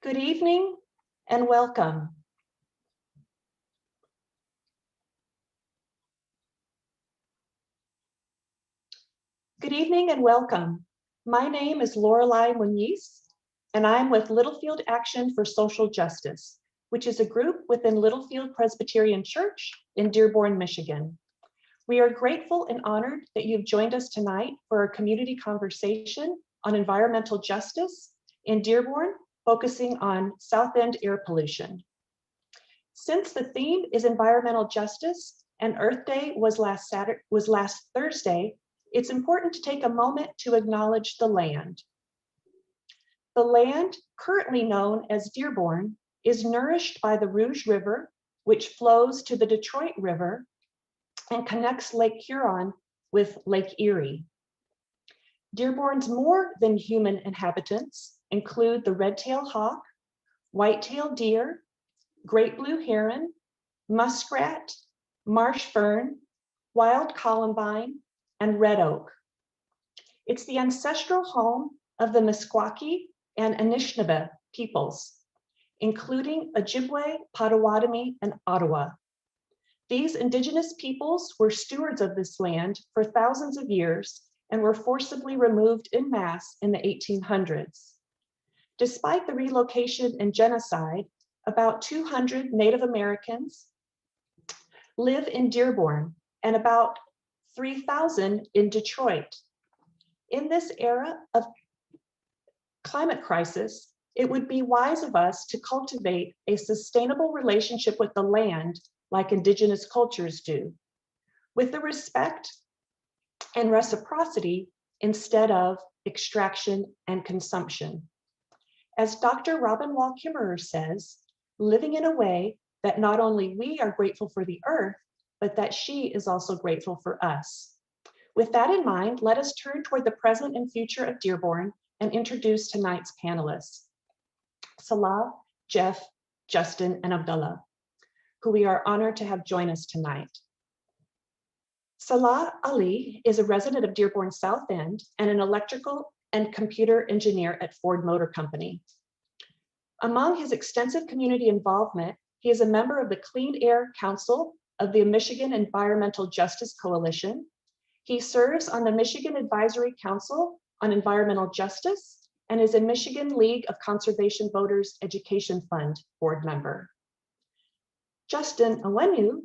Good evening and welcome. Good evening and welcome. My name is Lorelei Muñiz, and I'm with Littlefield Action for Social Justice, which is a group within Littlefield Presbyterian Church in Dearborn, Michigan. We are grateful and honored that you've joined us tonight for a community conversation on environmental justice in Dearborn, focusing on South End air pollution. Since the theme is environmental justice and Earth Day was last Thursday, it's important to take a moment to acknowledge the land. The land, currently known as Dearborn, is nourished by the Rouge River, which flows to the Detroit River and connects Lake Huron with Lake Erie. Dearborn's more than human inhabitants include the red-tailed hawk, white-tailed deer, great blue heron, muskrat, marsh fern, wild columbine, and red oak. It's the ancestral home of the Meskwaki and Anishinaabe peoples, including Ojibwe, Potawatomi, and Ottawa. These indigenous peoples were stewards of this land for thousands of years and were forcibly removed en masse in the 1800s. Despite the relocation and genocide, about 200 Native Americans live in Dearborn and about 3,000 in Detroit. In this era of climate crisis, it would be wise of us to cultivate a sustainable relationship with the land like indigenous cultures do, with the respect and reciprocity instead of extraction and consumption. As Dr. Robin Wall Kimmerer says, living in a way that not only we are grateful for the earth, but that she is also grateful for us. With that in mind, let us turn toward the present and future of Dearborn and introduce tonight's panelists, Salah, Jeff, Justin, and Abdullah, who we are honored to have join us tonight. Salah Ali is a resident of Dearborn South End and an electrical and computer engineer at Ford Motor Company. Among his extensive community involvement, he is a member of the Clean Air Council of the Michigan Environmental Justice Coalition. He serves on the Michigan Advisory Council on Environmental Justice and is a Michigan League of Conservation Voters Education Fund board member. Justin Awenu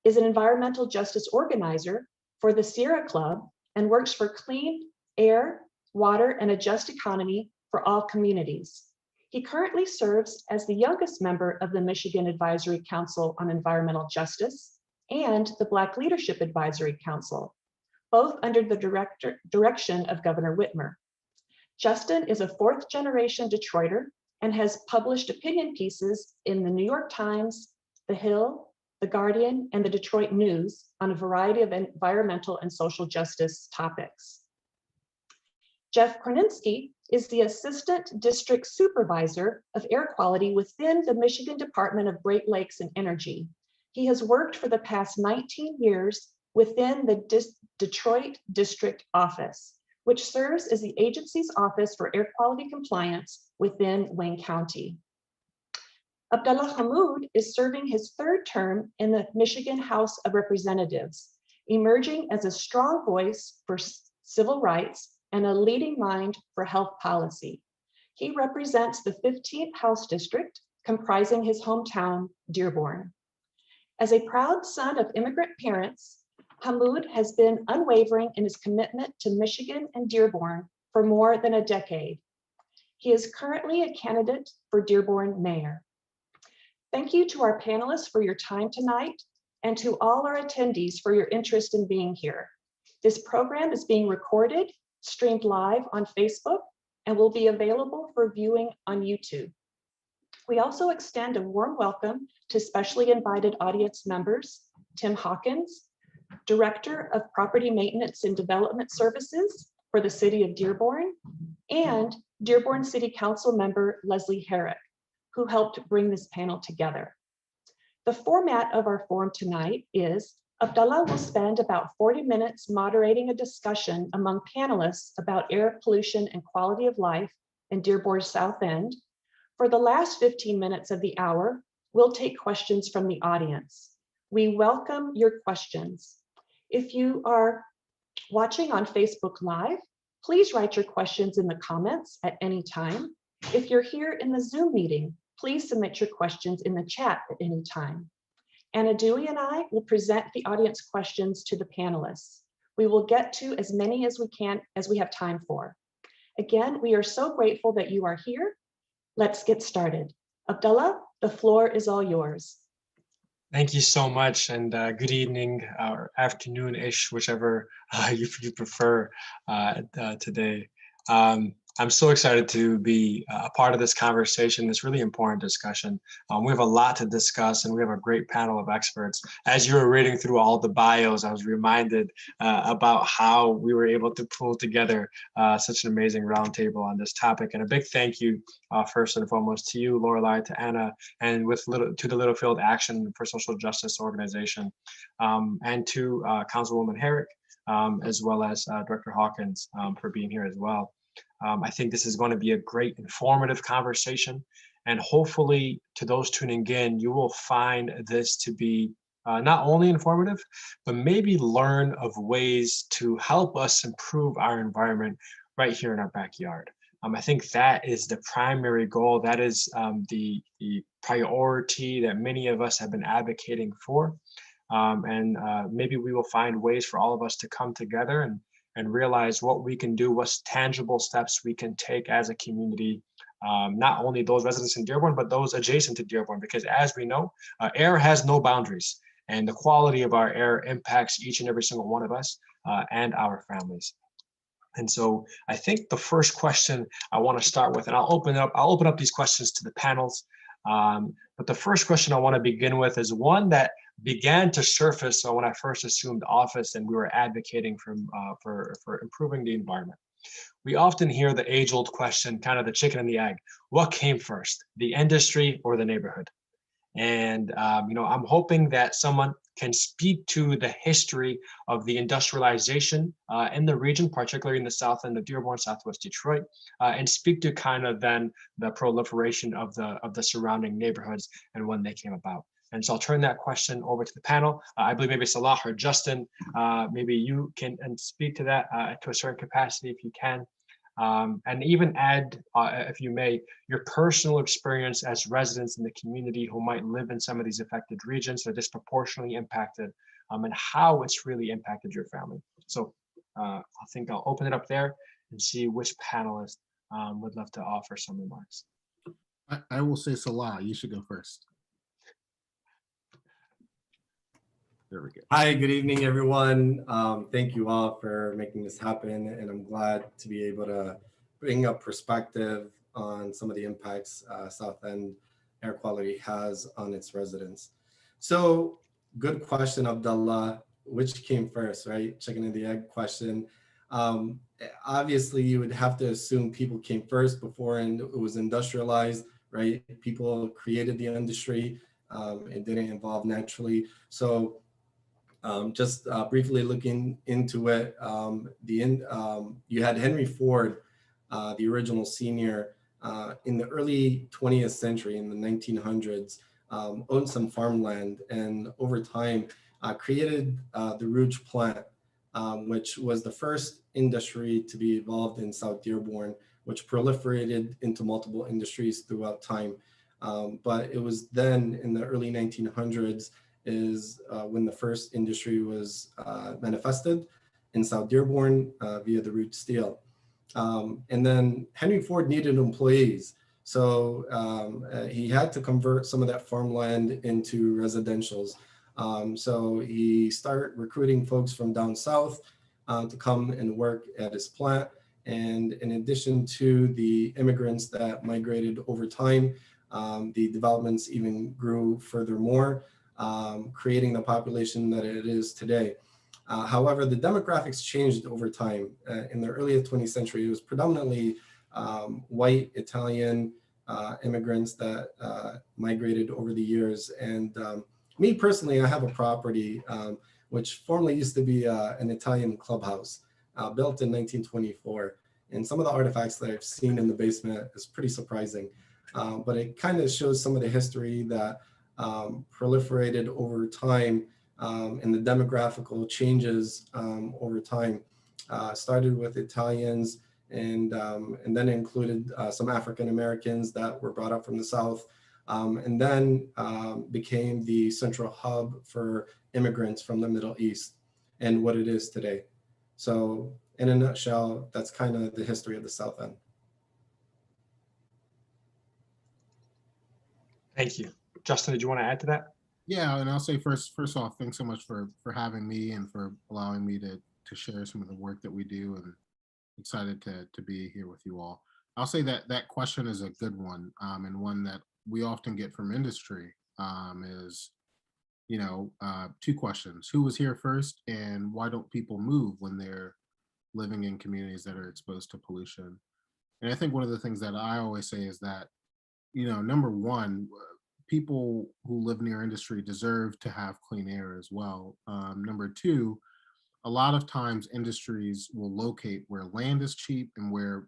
is an environmental justice organizer for the Sierra Club and works for clean air, water, and a just economy for all communities. He currently serves as the youngest member of the Michigan Advisory Council on Environmental Justice and the Black Leadership Advisory Council, both under the direction of Governor Whitmer. Justin is a fourth-generation Detroiter and has published opinion pieces in the New York Times, The Hill, The Guardian, and the Detroit News on a variety of environmental and social justice topics. Jeff Korninski is the Assistant District Supervisor of Air Quality within the Michigan Department of Great Lakes and Energy. He has worked for the past 19 years within the Detroit District Office, which serves as the agency's office for air quality compliance within Wayne County. Abdullah Hamoud is serving his third term in the Michigan House of Representatives, emerging as a strong voice for civil rights and a leading mind for health policy. He represents the 15th House District, comprising his hometown, Dearborn. As a proud son of immigrant parents, Hamoud has been unwavering in his commitment to Michigan and Dearborn for more than a decade. He is currently a candidate for Dearborn mayor. Thank you to our panelists for your time tonight and to all our attendees for your interest in being here. This program is being recorded, streamed live on Facebook, and will be available for viewing on YouTube. We also extend a warm welcome to specially invited audience members, Tim Hawkins, Director of Property Maintenance and Development Services for the City of Dearborn, and Dearborn City Council member Leslie Herrick, who helped bring this panel together. The format of our forum tonight is Abdullah will spend about 40 minutes moderating a discussion among panelists about air pollution and quality of life in Dearborn South End, For the last 15 minutes of the hour, we'll take questions from the audience. We welcome your questions. If you are watching on Facebook Live, please write your questions in the comments at any time. If you're here in the Zoom meeting, please submit your questions in the chat at any time. Anna Dewey and I will present the audience questions to the panelists. We will get to as many as we can, as we have time for. Again, we are so grateful that you are here. Let's get started. Abdullah, the floor is all yours. Thank you so much, and good evening or afternoon-ish, whichever you prefer today. I'm so excited to be a part of this conversation, this really important discussion. We have a lot to discuss, and we have a great panel of experts. As you were reading through all the bios, I was reminded about how we were able to pull together such an amazing roundtable on this topic. And a big thank you, first and foremost, to you, Lorelei, to Anna, and to the Littlefield Action for Social Justice organization, and to Councilwoman Herrick, as well as Director Hawkins, for being here as well. I think this is going to be a great informative conversation, and hopefully to those tuning in, you will find this to be not only informative, but maybe learn of ways to help us improve our environment right here in our backyard. I think that is the primary goal. That is the priority that many of us have been advocating for. Maybe we will find ways for all of us to come together and realize what we can do, what's tangible steps we can take as a community, not only those residents in Dearborn, but those adjacent to Dearborn, because as we know, air has no boundaries, and the quality of our air impacts each and every single one of us and our families. And so I think the first question I want to start with, and I'll open up these questions to the panels, but the first question I want to begin with is one that began to surface when I first assumed office and we were advocating for improving the environment. We often hear the age-old question, kind of the chicken and the egg. What came first, the industry or the neighborhood? And I'm hoping that someone can speak to the history of the industrialization in the region, particularly in the south end of Dearborn, Southwest Detroit, and speak to kind of then the proliferation of the surrounding neighborhoods and when they came about. And so I'll turn that question over to the panel. I believe maybe Salah or Justin, maybe you can speak to that to a certain capacity if you can. And even add, if you may, your personal experience as residents in the community who might live in some of these affected regions that are disproportionately impacted, and how it's really impacted your family. So I think I'll open it up there and see which panelist would love to offer some remarks. I will say Salah, you should go first. There we go. Hi, good evening, everyone. Thank you all for making this happen, and I'm glad to be able to bring up perspective on some of the impacts South End air quality has on its residents. So, good question, Abdullah. Which came first, right? Chicken and the egg question. Obviously, you would have to assume people came first before and it was industrialized, right? People created the industry. It didn't evolve naturally. So, just briefly looking into it, you had Henry Ford, the original senior, in the early 20th century, in the 1900s, owned some farmland, and over time created the Rouge plant, which was the first industry to be evolved in South Dearborn, which proliferated into multiple industries throughout time. But it was then in the early 1900s is when the first industry was manifested in South Dearborn via the Rouge steel. And then Henry Ford needed employees. So he had to convert some of that farmland into residentials. So he started recruiting folks from down south to come and work at his plant. And in addition to the immigrants that migrated over time, the developments even grew furthermore, creating the population that it is today. However, the demographics changed over time. In the early 20th century, it was predominantly white Italian immigrants that migrated over the years. And me personally, I have a property which formerly used to be an Italian clubhouse built in 1924. And some of the artifacts that I've seen in the basement is pretty surprising. but it kind of shows some of the history that proliferated over time, and the demographical changes over time. Started with Italians, and then included some African Americans that were brought up from the South, and then became the central hub for immigrants from the Middle East and what it is today. So in a nutshell, that's kind of the history of the South End. Thank you. Justin, did you want to add to that? Yeah, and I'll say first off, thanks so much for having me and for allowing me to share some of the work that we do, and excited to be here with you all. I'll say that question is a good one, and one that we often get from industry, is, two questions: who was here first, and why don't people move when they're living in communities that are exposed to pollution? And I think one of the things that I always say is that, number one, people who live near industry deserve to have clean air as well. Number two, a lot of times industries will locate where land is cheap and where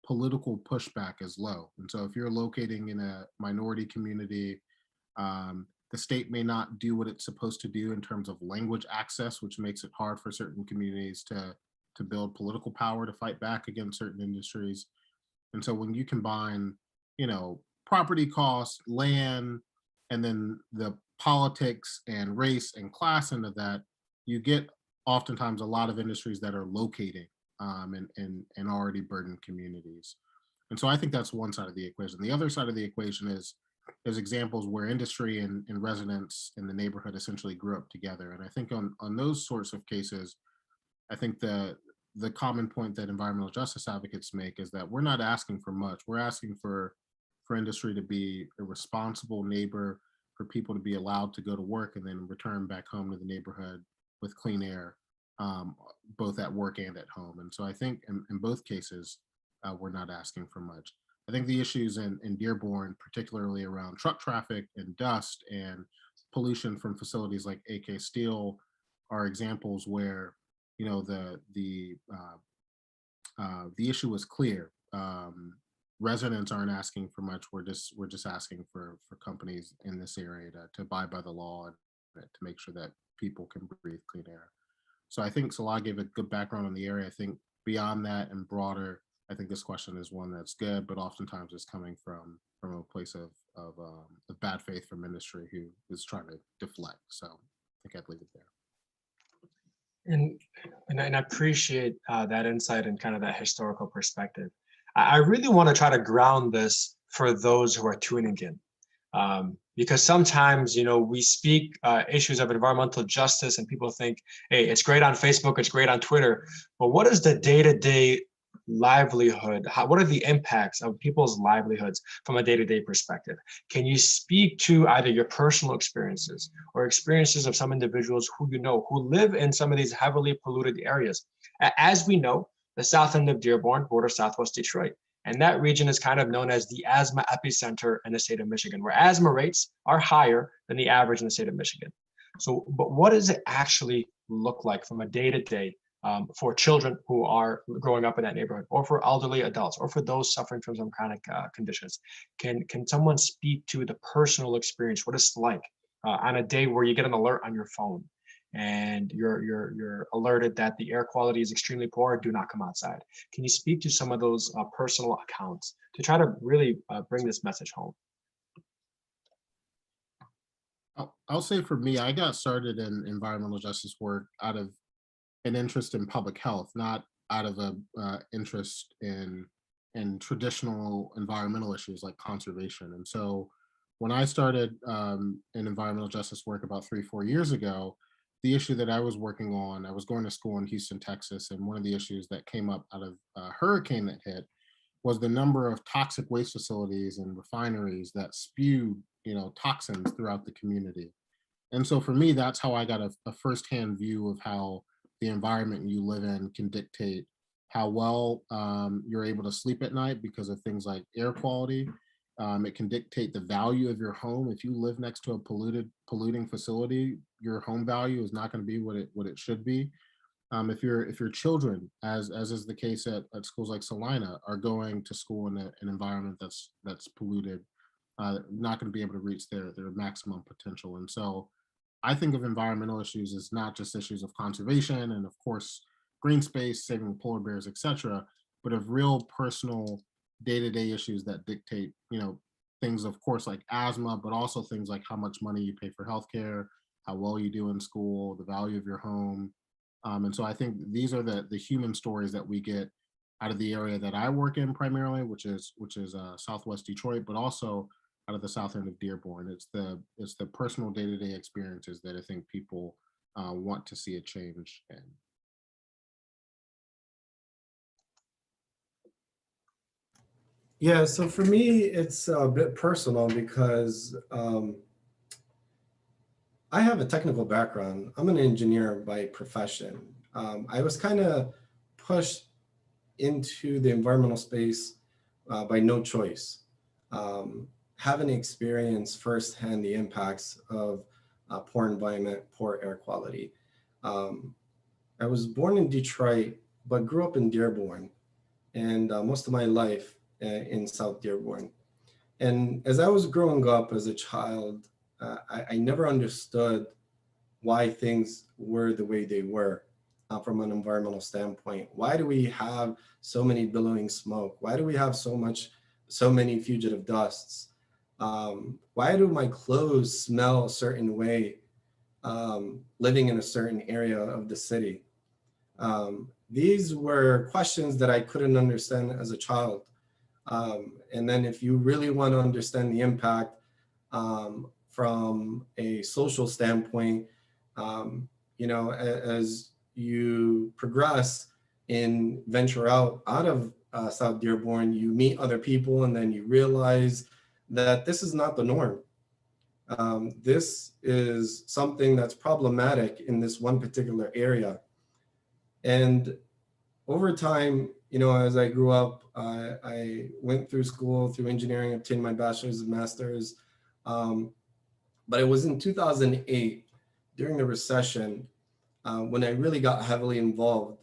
political pushback is low. And so if you're locating in a minority community, the state may not do what it's supposed to do in terms of language access, which makes it hard for certain communities to build political power to fight back against certain industries. And so when you combine, property costs, land, and then the politics and race and class into that, you get oftentimes a lot of industries that are locating in already burdened communities. And so I think that's one side of the equation. The other side of the equation is there's examples where industry and residents in the neighborhood essentially grew up together. And I think on those sorts of cases, I think the common point that environmental justice advocates make is that we're not asking for much. We're asking for industry to be a responsible neighbor, for people to be allowed to go to work and then return back home to the neighborhood with clean air, both at work and at home. And so I think in both cases, we're not asking for much. I think the issues in Dearborn, particularly around truck traffic and dust and pollution from facilities like AK Steel, are examples where, the issue is clear. Residents aren't asking for much. We're just asking for companies in this area to abide by the law and to make sure that people can breathe clean air. So I think Salah gave a good background on the area. I think beyond that and broader, I think this question is one that's good, but oftentimes it's coming from a place of bad faith from industry who is trying to deflect. So I think I'd leave it there. And I appreciate that insight and kind of that historical perspective. I really want to try to ground this for those who are tuning in, because sometimes, we speak issues of environmental justice and people think, hey, it's great on Facebook, it's great on Twitter, but what is the day-to-day livelihood? What are the impacts of people's livelihoods from a day-to-day perspective? Can you speak to either your personal experiences or experiences of some individuals who who live in some of these heavily polluted areas? As we know, the south end of Dearborn borders Southwest Detroit, and that region is kind of known as the asthma epicenter in the state of Michigan, where asthma rates are higher than the average in the state of Michigan. So, but what does it actually look like from a day-to-day for children who are growing up in that neighborhood, or for elderly adults, or for those suffering from some chronic conditions? Can someone speak to the personal experience, what it's like on a day where you get an alert on your phone and you're alerted that the air quality is extremely poor, do not come outside? Can you speak to some of those personal accounts to try to really bring this message home? I'll say for me, I got started in environmental justice work out of an interest in public health, not out of a interest in traditional environmental issues like conservation. And so when I started in environmental justice work about 3-4 years ago, the issue that I was working on, I was going to school in Houston, Texas, and one of the issues that came up out of a hurricane that hit was the number of toxic waste facilities and refineries that spewed, toxins throughout the community. And so for me, that's how I got a firsthand view of how the environment you live in can dictate how well you're able to sleep at night because of things like air quality. It can dictate the value of your home. If you live next to a polluting facility, your home value is not going to be what it should be. If your children, as is the case at schools like Salina, are going to school in an environment that's polluted, not going to be able to reach their maximum potential. And so I think of environmental issues as not just issues of conservation and of course green space, saving polar bears, etc., but of real personal day-to-day issues that dictate, things of course like asthma, but also things like how much money you pay for healthcare, how well you do in school, the value of your home. And so I think these are the human stories that we get out of the area that I work in primarily, which is Southwest Detroit, but also out of the south end of Dearborn. It's the personal day-to-day experiences that I think people want to see a change in. Yeah, so for me, it's a bit personal because I have a technical background. I'm an engineer by profession. I was kind of pushed into the environmental space by no choice. Having experienced firsthand the impacts of poor environment, poor air quality. I was born in Detroit, but grew up in Dearborn, and most of my life in South Dearborn. And as I was growing up as a child, I never understood why things were the way they were from an environmental standpoint. Why do we have so many billowing smoke? Why do we have so many fugitive dusts? Why do my clothes smell a certain way living in a certain area of the city? These were questions that I couldn't understand as a child. And then if you really want to understand the impact from a social standpoint, as you progress and venture out of South Dearborn, you meet other people and then you realize that this is not the norm. This is something that's problematic in this one particular area. And over time, as I grew up, I went through school, through engineering, obtained my bachelor's and master's. But it was in 2008, during the recession, when I really got heavily involved,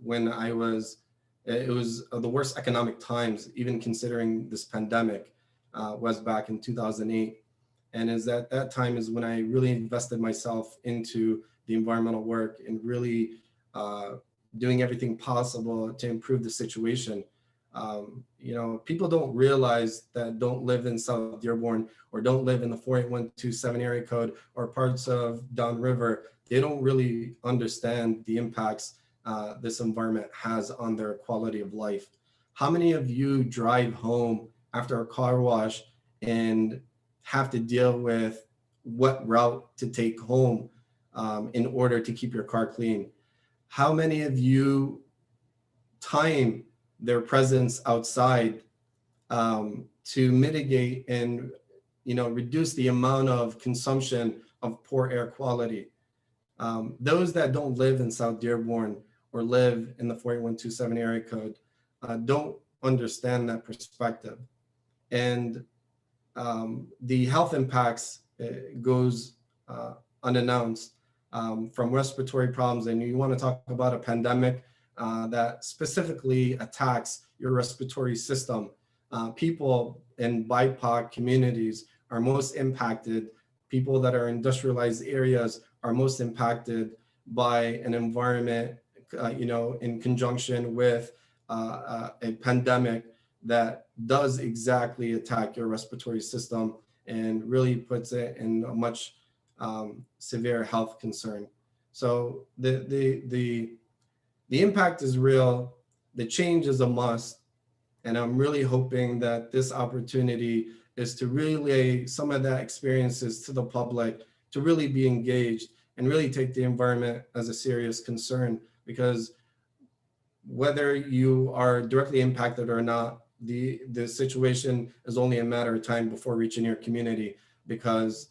when it was the worst economic times, even considering this pandemic, was back in 2008. And is at that time is when I really invested myself into the environmental work and really doing everything possible to improve the situation. People don't realize that don't live in South Dearborn or don't live in the 48127 area code or parts of downriver. They don't really understand the impacts this environment has on their quality of life. How many of you drive home after a car wash and have to deal with what route to take home in order to keep your car clean? How many of you time their presence outside to mitigate and reduce the amount of consumption of poor air quality? Those that don't live in South Dearborn or live in the 48127 area code don't understand that perspective. And the health impacts goes unannounced from respiratory problems. And you want to talk about a pandemic that specifically attacks your respiratory system. People in BIPOC communities are most impacted. People that are industrialized areas are most impacted by an environment, in conjunction with a pandemic that does exactly attack your respiratory system and really puts it in a much severe health concern. So the impact is real. The change is a must. And I'm really hoping that this opportunity is to relay some of that experiences to the public, to really be engaged and really take the environment as a serious concern, because whether you are directly impacted or not, the situation is only a matter of time before reaching your community, because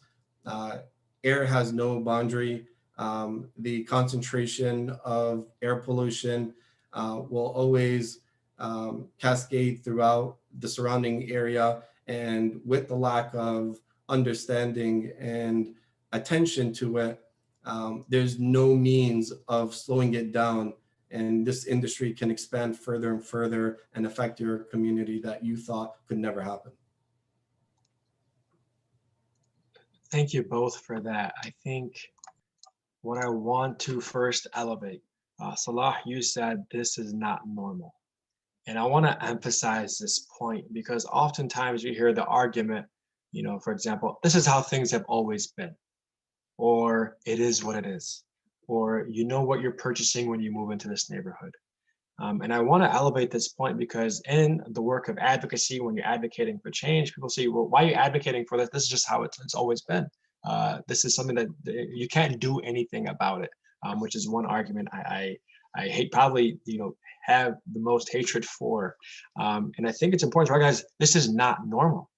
air has no boundary. The concentration of air pollution will always cascade throughout the surrounding area. And with the lack of understanding and attention to it, there's no means of slowing it down, and this industry can expand further and further and affect your community that you thought could never happen. Thank you both for that. I think what I want to first elevate, Salah, you said this is not normal. And I want to emphasize this point because oftentimes we hear the argument, for example, this is how things have always been, or it is what it is, or you know what you're purchasing when you move into this neighborhood. And I want to elevate this point because in the work of advocacy, when you're advocating for change, people say, well, why are you advocating for this? This is just how it's always been. This is something that you can't do anything about it, which is one argument I hate, probably, have the most hatred for. And I think it's important to recognize this is not normal.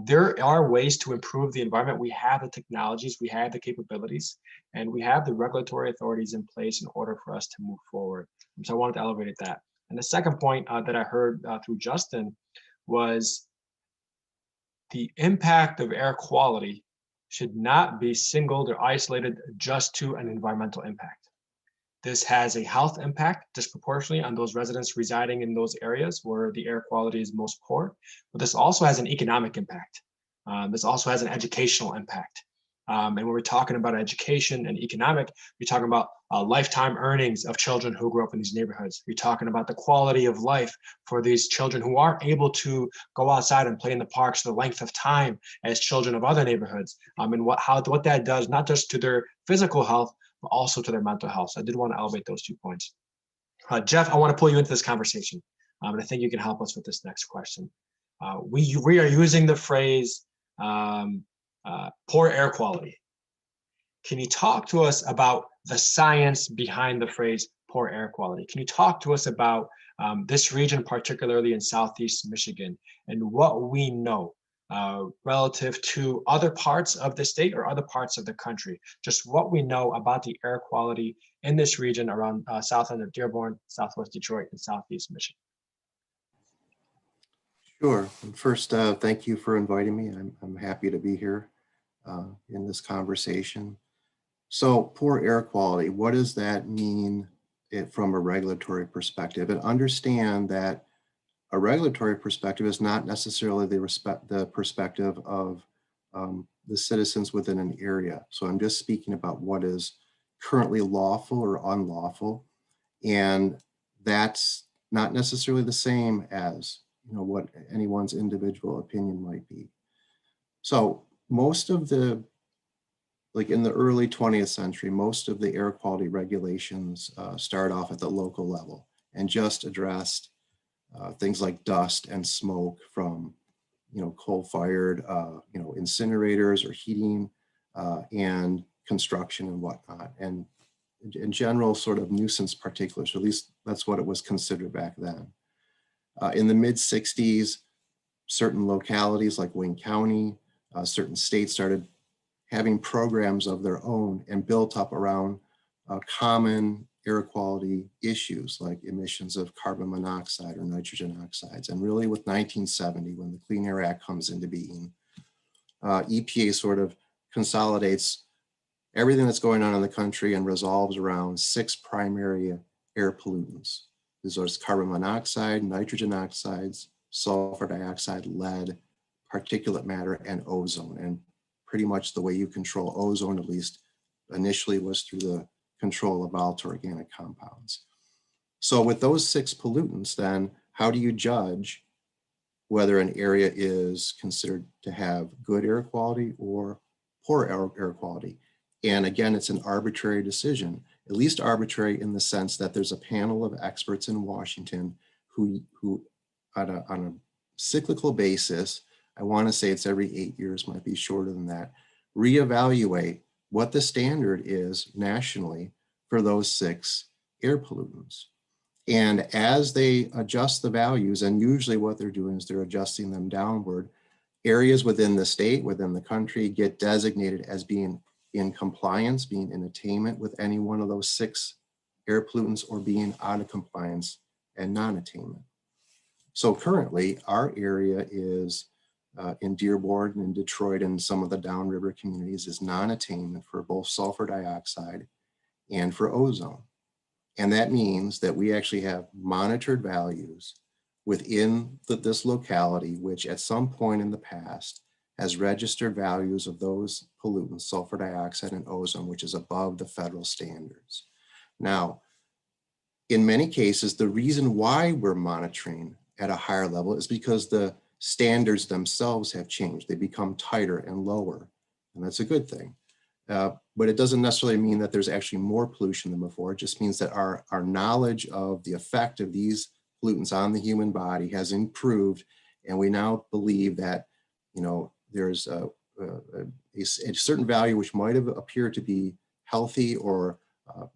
There are ways to improve the environment. We have the technologies, we have the capabilities, and we have the regulatory authorities in place in order for us to move forward. So I wanted to elevate that. And the second point that I heard through Justin was the impact of air quality should not be singled or isolated just to an environmental impact. This has a health impact disproportionately on those residents residing in those areas where the air quality is most poor, but this also has an economic impact. This also has an educational impact. And when we're talking about education and economic, we're talking about lifetime earnings of children who grew up in these neighborhoods. We're talking about the quality of life for these children who aren't able to go outside and play in the parks the length of time as children of other neighborhoods. And what that does, not just to their physical health, but also to their mental health. So I did want to elevate those 2 points. Jeff, I want to pull you into this conversation. And I think you can help us with this next question. We are using the phrase poor air quality. Can you talk to us about the science behind the phrase poor air quality? Can you talk to us about this region, particularly in Southeast Michigan, and what we know relative to other parts of the state or other parts of the country, just what we know about the air quality in this region around south end of Dearborn, Southwest Detroit, and Southeast Michigan? Sure. First, thank you for inviting me. I'm happy to be here in this conversation. So poor air quality, what does that mean from a regulatory perspective? And understand that a regulatory perspective is not necessarily the perspective of the citizens within an area. So I'm just speaking about what is currently lawful or unlawful. And that's not necessarily the same as what anyone's individual opinion might be. So most of the, like in the early 20th century, most of the air quality regulations start off at the local level and just addressed things like dust and smoke from, coal-fired, incinerators or heating and construction and whatnot, and in general sort of nuisance particulars, or at least that's what it was considered back then. In the mid 60s, certain localities like Wayne County, certain states started having programs of their own and built up around common air quality issues like emissions of carbon monoxide or nitrogen oxides. And really with 1970, when the Clean Air Act comes into being, EPA sort of consolidates everything that's going on in the country and resolves around 6 primary air pollutants. These are carbon monoxide, nitrogen oxides, sulfur dioxide, lead, particulate matter, and ozone. And pretty much the way you control ozone, at least initially, was through the control of volatile organic compounds. So with those 6 pollutants, then how do you judge whether an area is considered to have good air quality or poor air quality? And again, it's an arbitrary decision, at least arbitrary in the sense that there's a panel of experts in Washington who on a cyclical basis, I want to say it's every 8 years, might be shorter than that, reevaluate what the standard is nationally for those 6 air pollutants. And as they adjust the values, and usually what they're doing is they're adjusting them downward, areas within the state, within the country, get designated as being in compliance, being in attainment with any one of those 6 air pollutants, or being out of compliance and non-attainment. So currently our area is in Dearborn and Detroit and some of the downriver communities is non-attainment for both sulfur dioxide and for ozone. And that means that we actually have monitored values within this locality, which at some point in the past has registered values of those pollutants, sulfur dioxide and ozone, which is above the federal standards. Now, in many cases, the reason why we're monitoring at a higher level is because the standards themselves have changed. They become tighter and lower, and that's a good thing. But it doesn't necessarily mean that there's actually more pollution than before. It just means that our knowledge of the effect of these pollutants on the human body has improved, and we now believe that, you know, there's a certain value which might have appeared to be healthy or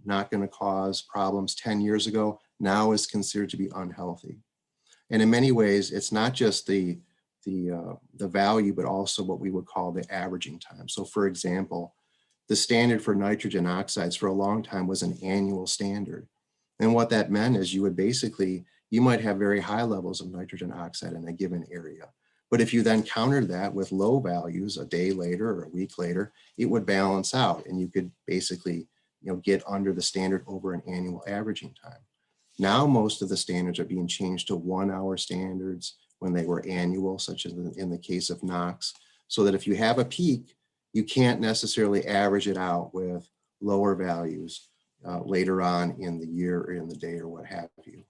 not going to cause problems 10 years ago, now is considered to be unhealthy. And in many ways, it's not just the value, but also what we would call the averaging time. So for example, the standard for nitrogen oxides for a long time was an annual standard. And what that meant is you might have very high levels of nitrogen oxide in a given area. But if you then countered that with low values a day later or a week later, it would balance out and you could basically, you know, get under the standard over an annual averaging time. Now, most of the standards are being changed to 1 hour standards when they were annual, such as in the case of NOx, so that if you have a peak, you can't necessarily average it out with lower values later on in the year or in the day or what have you.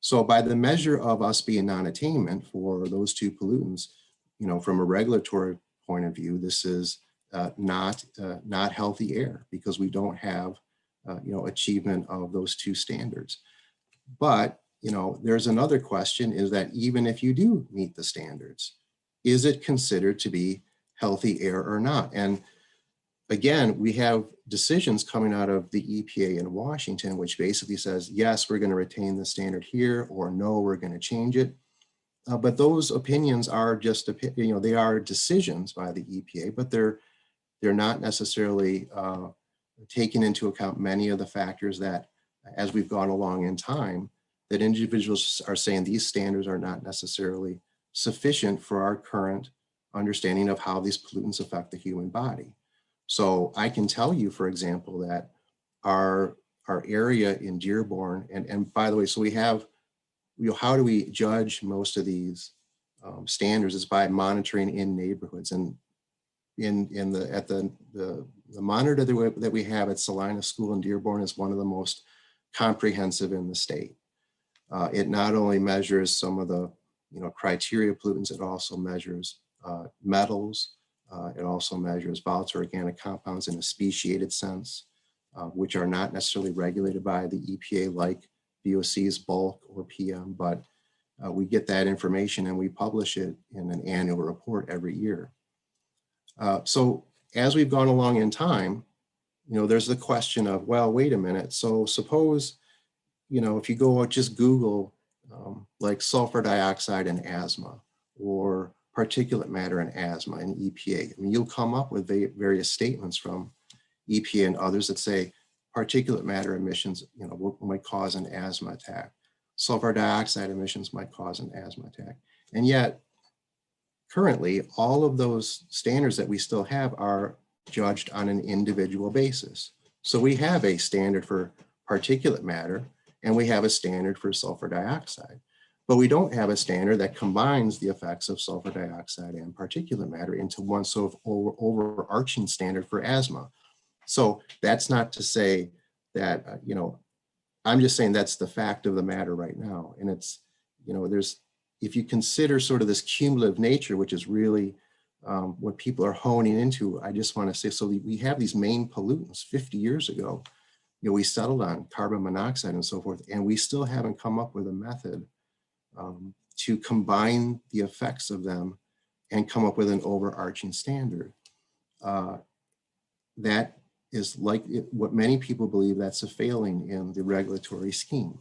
So by the measure of us being non-attainment for those two pollutants, you know, from a regulatory point of view, this is not healthy air because we don't have, you know, achievement of those two standards. But, you know, there's another question is that even if you do meet the standards, is it considered to be healthy air or not? And again, we have decisions coming out of the EPA in Washington, which basically says, yes, we're going to retain the standard here, or no, we're going to change it. But those opinions are just, you know, they are decisions by the EPA, but they're not necessarily taking into account many of the factors that, as we've gone along in time, that individuals are saying these standards are not necessarily sufficient for our current understanding of how these pollutants affect the human body. So I can tell you, for example, that our area in Dearborn, and by the way, so we have, you know, how do we judge most of these standards is by monitoring in neighborhoods. And the monitor that we have at Salina School in Dearborn is one of the most comprehensive in the state. It not only measures some of the, you know, criteria pollutants, it also measures metals. It also measures volatile organic compounds in a speciated sense, which are not necessarily regulated by the EPA like VOC's bulk or PM, but we get that information and we publish it in an annual report every year. So as we've gone along in time, you know, there's the question of, well, wait a minute. So suppose, you know, if you go just Google like sulfur dioxide and asthma or particulate matter and asthma and EPA, I mean, you'll come up with various statements from EPA and others that say particulate matter emissions, you know, might cause an asthma attack. Sulfur dioxide emissions might cause an asthma attack. And yet, currently, all of those standards that we still have are judged on an individual basis. So we have a standard for particulate matter and we have a standard for sulfur dioxide. But we don't have a standard that combines the effects of sulfur dioxide and particulate matter into one sort of overarching standard for asthma. So that's not to say that, you know, I'm just saying that's the fact of the matter right now. And it's, you know, if you consider sort of this cumulative nature, which is really what people are honing into, I just want to say, so we have these main pollutants 50 years ago, you know, we settled on carbon monoxide and so forth, and we still haven't come up with a method to combine the effects of them and come up with an overarching standard. That is like what many people believe that's a failing in the regulatory scheme.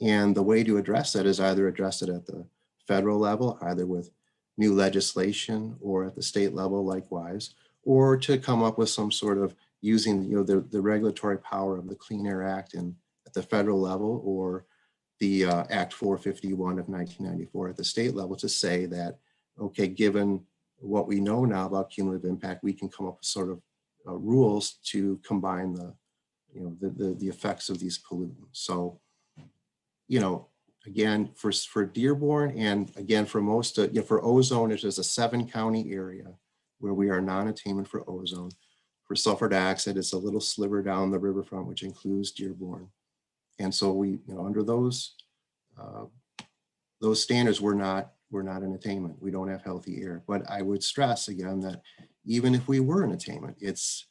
And the way to address that is either address it at the federal level, either with new legislation or at the state level likewise, or to come up with some sort of using, you know, the regulatory power of the Clean Air Act at the federal level, or the Act 451 of 1994 at the state level to say that okay, given what we know now about cumulative impact, we can come up with sort of rules to combine the effects of these pollutants. So, again, for Dearborn, and again, for most, for ozone, it is a 7-county area where we are non-attainment for ozone. For sulfur dioxide, it's a little sliver down the riverfront, which includes Dearborn. And so we, under those standards, we're not in attainment. We don't have healthy air. But I would stress again that even if we were in attainment, it's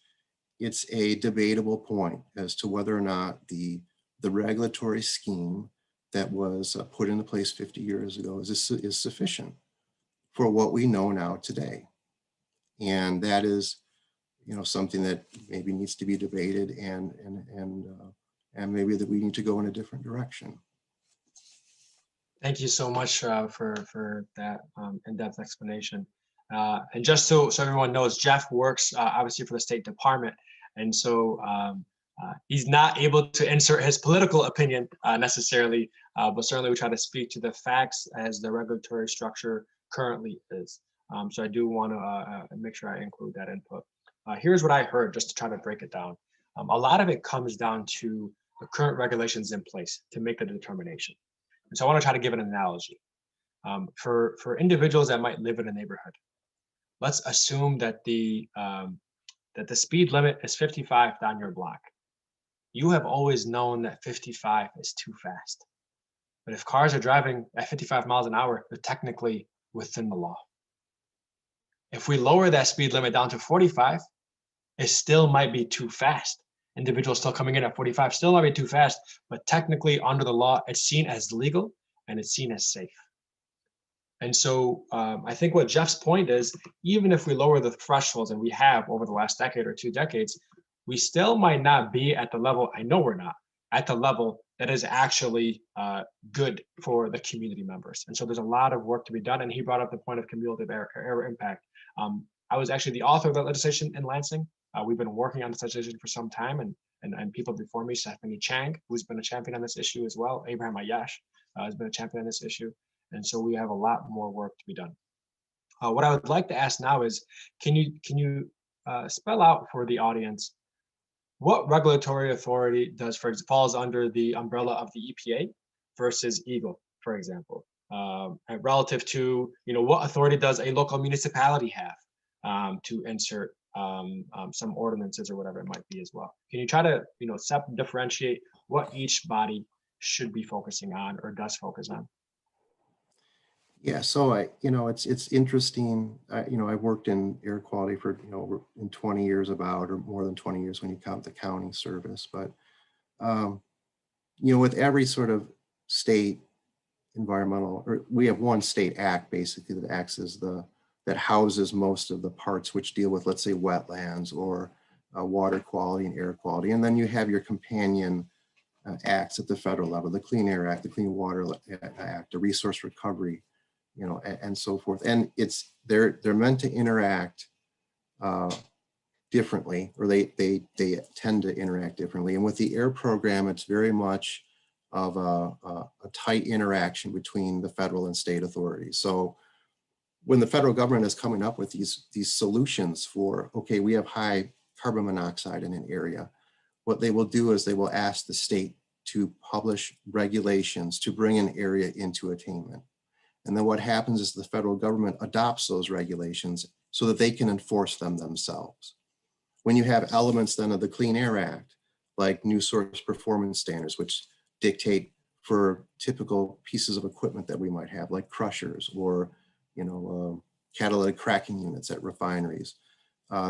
a debatable point as to whether or not the regulatory scheme that was put into place 50 years ago is sufficient for what we know now today. And that is, something that maybe needs to be debated, and maybe that we need to go in a different direction. Thank you so much for that in-depth explanation. And just so everyone knows, Jeff works obviously for the State Department, and so he's not able to insert his political opinion necessarily, but certainly we try to speak to the facts as the regulatory structure currently is. So I do want to make sure I include that input. Here's what I heard, just to try to break it down. A lot of it comes down to the current regulations in place to make the determination. And so I want to try to give an analogy. For individuals that might live in a neighborhood, let's assume that the speed limit is 55 down your block. You have always known that 55 is too fast. But if cars are driving at 55 miles an hour, they're technically within the law. If we lower that speed limit down to 45, it still might be too fast. Individuals still coming in at 45 still might be too fast, but technically under the law, it's seen as legal and it's seen as safe. And so I think what Jeff's point is, even if we lower the thresholds, and we have over the last decade or 2 decades, we still might not be at the level, I know we're not, at the level that is actually good for the community members. And so there's a lot of work to be done. And he brought up the point of cumulative air impact. I was actually the author of that legislation in Lansing. We've been working on this legislation for some time, and people before me, Stephanie Chang, who's been a champion on this issue as well, Abraham Ayash has been a champion on this issue. And so we have a lot more work to be done. What I would like to ask now is, can you spell out for the audience what regulatory authority falls under the umbrella of the EPA versus EGLE, for example, relative to what authority does a local municipality have to insert some ordinances or whatever it might be as well. Can you try to differentiate what each body should be focusing on or does focus on? Yeah, so it's interesting. I worked in air quality for in 20 years or more than 20 years when you count the county service. But with every sort of state environmental, or we have one state act basically that acts as that houses most of the parts which deal with, let's say, wetlands or water quality and air quality, and then you have your companion acts at the federal level: the Clean Air Act, the Clean Water Act, the Resource Recovery, and so forth. And they're meant to interact differently, or they tend to interact differently. And with the air program, it's very much of a tight interaction between the federal and state authorities. So when the federal government is coming up with these solutions for, okay, we have high carbon monoxide in an area, what they will do is they will ask the state to publish regulations to bring an area into attainment. And then what happens is the federal government adopts those regulations so that they can enforce them themselves. When you have elements then of the Clean Air Act, like new source performance standards, which dictate for typical pieces of equipment that we might have, like crushers or catalytic cracking units at refineries,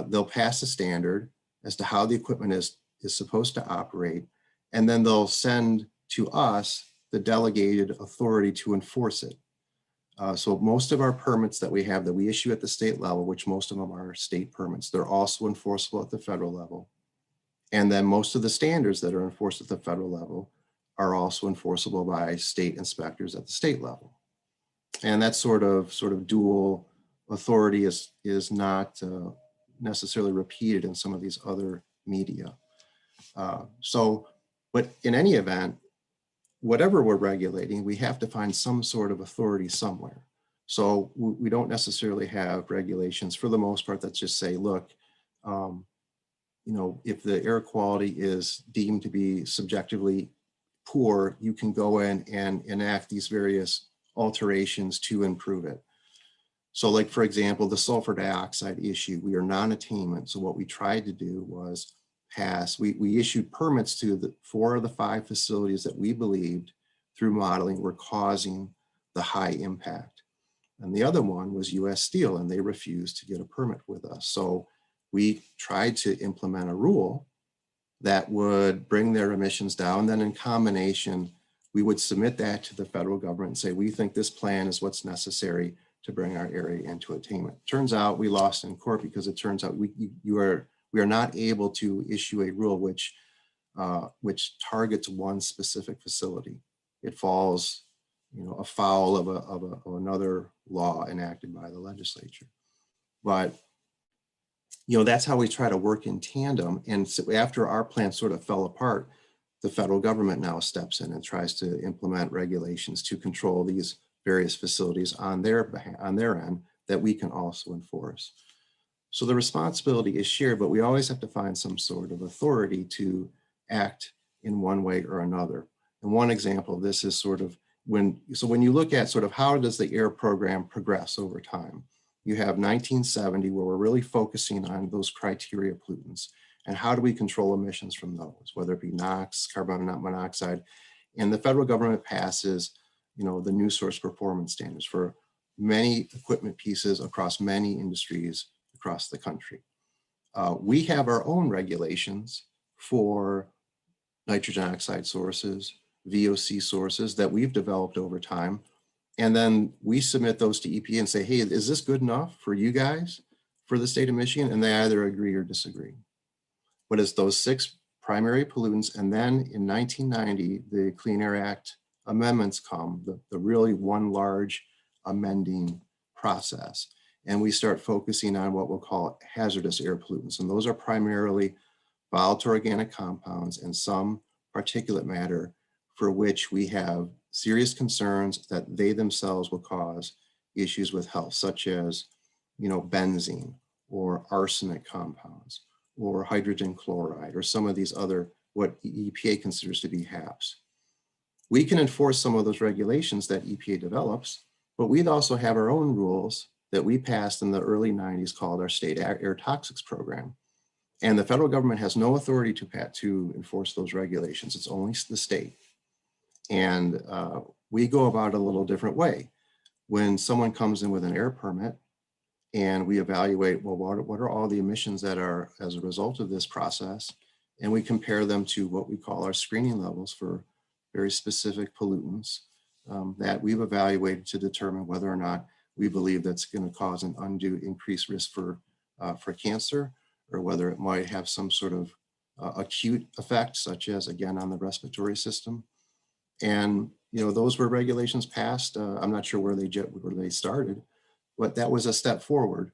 they'll pass a standard as to how the equipment is supposed to operate, and then they'll send to us the delegated authority to enforce it. So most of our permits that we have that we issue at the state level, which most of them are state permits, they're also enforceable at the federal level. And then most of the standards that are enforced at the federal level are also enforceable by state inspectors at the state level. And that sort of dual authority is not necessarily repeated in some of these other media. But in any event, whatever we're regulating, we have to find some sort of authority somewhere. So we don't necessarily have regulations for the most part that just say, look, if the air quality is deemed to be subjectively poor, you can go in and enact these various alterations to improve it. So like, for example, the sulfur dioxide issue, we are non-attainment. So what we tried to do was we issued permits to the 4 of the 5 facilities that we believed through modeling were causing the high impact. And the other one was US Steel, and they refused to get a permit with us. So we tried to implement a rule that would bring their emissions down. Then in combination, we would submit that to the federal government and say, we think this plan is what's necessary to bring our area into attainment. Turns out we lost in court because it turns out we are not able to issue a rule which targets one specific facility. It falls, afoul of another law enacted by the legislature. But that's how we try to work in tandem. And so after our plan sort of fell apart, the federal government now steps in and tries to implement regulations to control these various facilities on their end that we can also enforce. So the responsibility is shared, but we always have to find some sort of authority to act in one way or another. And one example of this is sort of when you look at sort of how does the air program progress over time, you have 1970 where we're really focusing on those criteria pollutants and how do we control emissions from those, whether it be NOx, carbon monoxide, and the federal government passes, the new source performance standards for many equipment pieces across many industries across the country. We have our own regulations for nitrogen oxide sources, VOC sources that we've developed over time. And then we submit those to EPA and say, hey, is this good enough for you guys, for the state of Michigan? And they either agree or disagree. But it's those 6 primary pollutants. And then in 1990, the Clean Air Act amendments come, the really one large amending process. And we start focusing on what we'll call hazardous air pollutants. And those are primarily volatile organic compounds and some particulate matter for which we have serious concerns that they themselves will cause issues with health, such as, benzene or arsenic compounds or hydrogen chloride or some of these other, what EPA considers to be HAPs. We can enforce some of those regulations that EPA develops, but we'd also have our own rules that we passed in the early 90s called our state air toxics program. And the federal government has no authority to enforce those regulations. It's only the state. And we go about it a little different way. When someone comes in with an air permit and we evaluate, well, what are all the emissions that are as a result of this process? And we compare them to what we call our screening levels for very specific pollutants that we've evaluated to determine whether or not we believe that's going to cause an undue increased risk for cancer, or whether it might have some sort of acute effect, such as, again, on the respiratory system. And those were regulations passed. I'm not sure where they started, but that was a step forward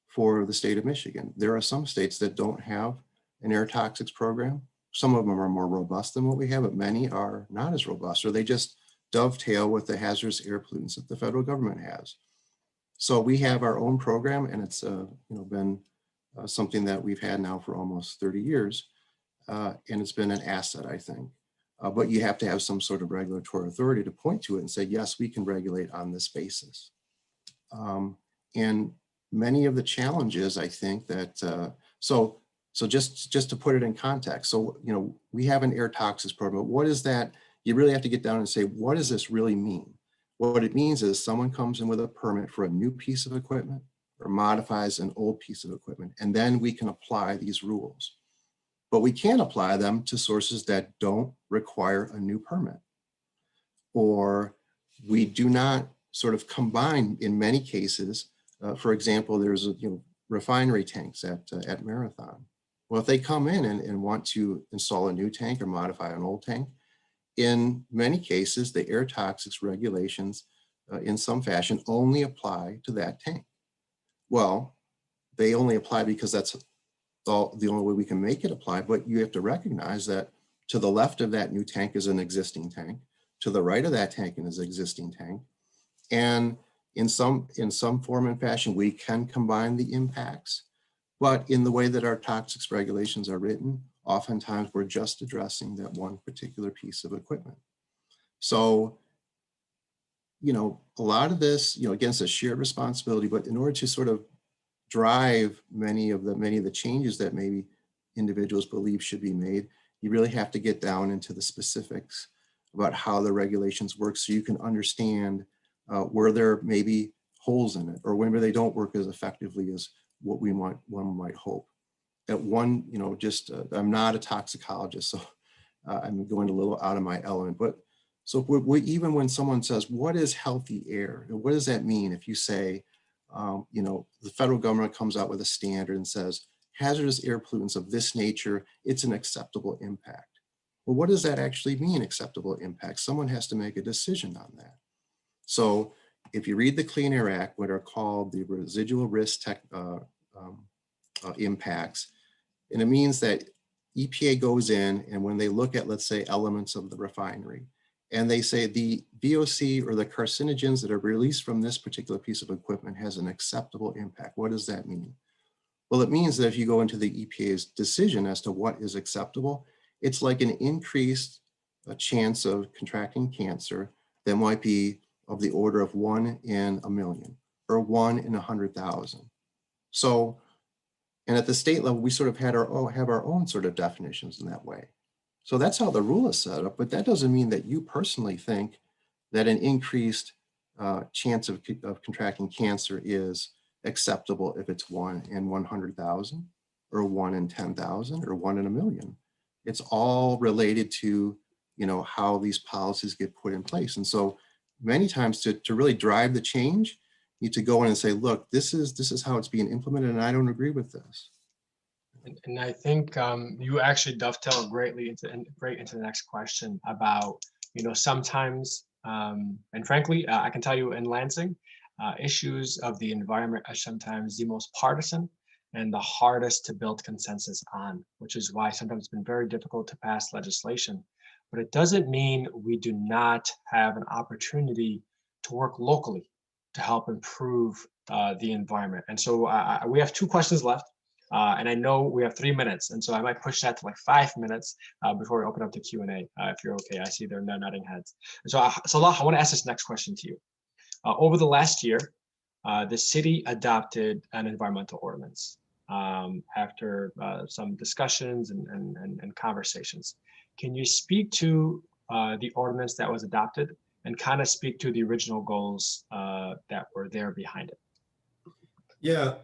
for the state of Michigan. There are some states that don't have an air toxics program. Some of them are more robust than what we have, but many are not as robust, or they just dovetail with the hazardous air pollutants that the federal government has. So we have our own program, and it's been something that we've had now for almost 30 years, and it's been an asset, I think. But you have to have some sort of regulatory authority to point to it and say, yes, we can regulate on this basis. And many of the challenges, I think that, so just to put it in context, so, we have an air toxics program. What is that? You really have to get down and say, what does this really mean? What it means is someone comes in with a permit for a new piece of equipment or modifies an old piece of equipment, and then we can apply these rules. But we can't apply them to sources that don't require a new permit. Or we do not sort of combine, in many cases, for example, there's refinery tanks at Marathon. Well, if they come in and want to install a new tank or modify an old tank, in many cases, the air toxics regulations in some fashion only apply to that tank. Well, they only apply because that's the only way we can make it apply, but you have to recognize that to the left of that new tank is an existing tank, to the right of that tank is an existing tank. And In some form and fashion, we can combine the impacts, but in the way that our toxics regulations are written, oftentimes we're just addressing that one particular piece of equipment. So, a lot of this, again, it's a shared responsibility, but in order to sort of drive many of the changes that maybe individuals believe should be made, you really have to get down into the specifics about how the regulations work so you can understand where there may be holes in it or whenever they don't work as effectively as what one might hope. At one, I'm not a toxicologist, so I'm going a little out of my element, but so even when someone says, what is healthy air? What does that mean? If you say, the federal government comes out with a standard and says, hazardous air pollutants of this nature, it's an acceptable impact. Well, what does that actually mean, acceptable impact? Someone has to make a decision on that. So if you read the Clean Air Act, what are called the residual risk impacts, and it means that EPA goes in and when they look at, let's say, elements of the refinery, and they say the VOC or the carcinogens that are released from this particular piece of equipment has an acceptable impact. What does that mean? Well, it means that if you go into the EPA's decision as to what is acceptable, it's like an increased chance of contracting cancer that might be of the order of 1 in a million or 1 in 100,000. So, and at the state level, we sort of have our own sort of definitions in that way. So that's how the rule is set up, but that doesn't mean that you personally think that an increased chance of contracting cancer is acceptable if it's 1 in 100,000 or 1 in 10,000 or 1 in a million. It's all related to, how these policies get put in place. And so many times to really drive the change, you need to go in and say, look, this is how it's being implemented and I don't agree with this. And I think you actually dovetail greatly into the next question about, sometimes, and frankly, I can tell you in Lansing, issues of the environment are sometimes the most partisan and the hardest to build consensus on, which is why sometimes it's been very difficult to pass legislation. But it doesn't mean we do not have an opportunity to work locally to help improve the environment. And so we have 2 questions left. And I know we have 3 minutes, and so I might push that to like 5 minutes before we open up the Q&A, if you're okay. I see they're nodding heads. So Salah, I want to ask this next question to you. Over the last year, the city adopted an environmental ordinance after some discussions and conversations. Can you speak to the ordinance that was adopted and kind of speak to the original goals that were there behind it? Yeah,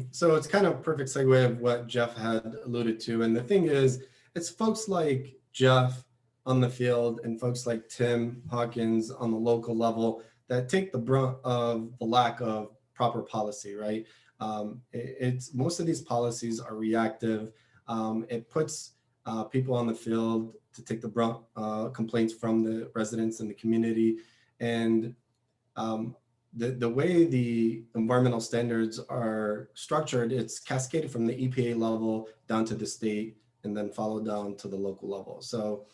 so it's kind of a perfect segue of what Jeff had alluded to. And the thing is, it's folks like Jeff on the field and folks like Tim Hawkins on the local level that take the brunt of the lack of proper policy, right? It's most of these policies are reactive. It puts people on the field to take the brunt complaints from the residents in the community. And the way the environmental standards are structured, it's cascaded from the EPA level down to the state and then followed down to the local level. So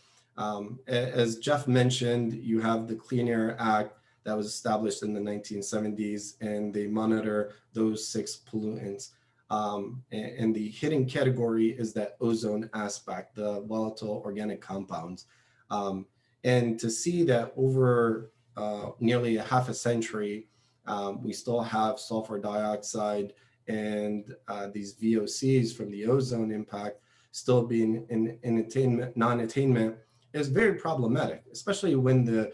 as Jeff mentioned, you have the Clean Air Act that was established in the 1970s, and they monitor those 6 pollutants. And the hidden category is that ozone aspect, the volatile organic compounds. And to see that over nearly a half a century, we still have sulfur dioxide and these VOCs from the ozone impact still being in non-attainment is very problematic, especially when the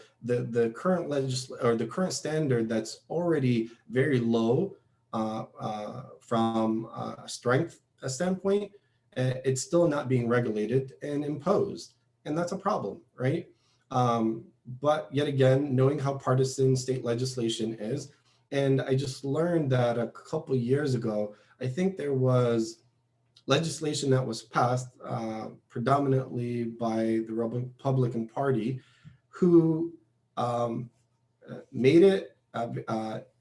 current the current standard that's already very low from a strength standpoint, it's still not being regulated and imposed, and that's a problem, right? But yet again, knowing how partisan state legislation is, and I just learned that a couple years ago, I think there was legislation that was passed predominantly by the Republican Party, who made it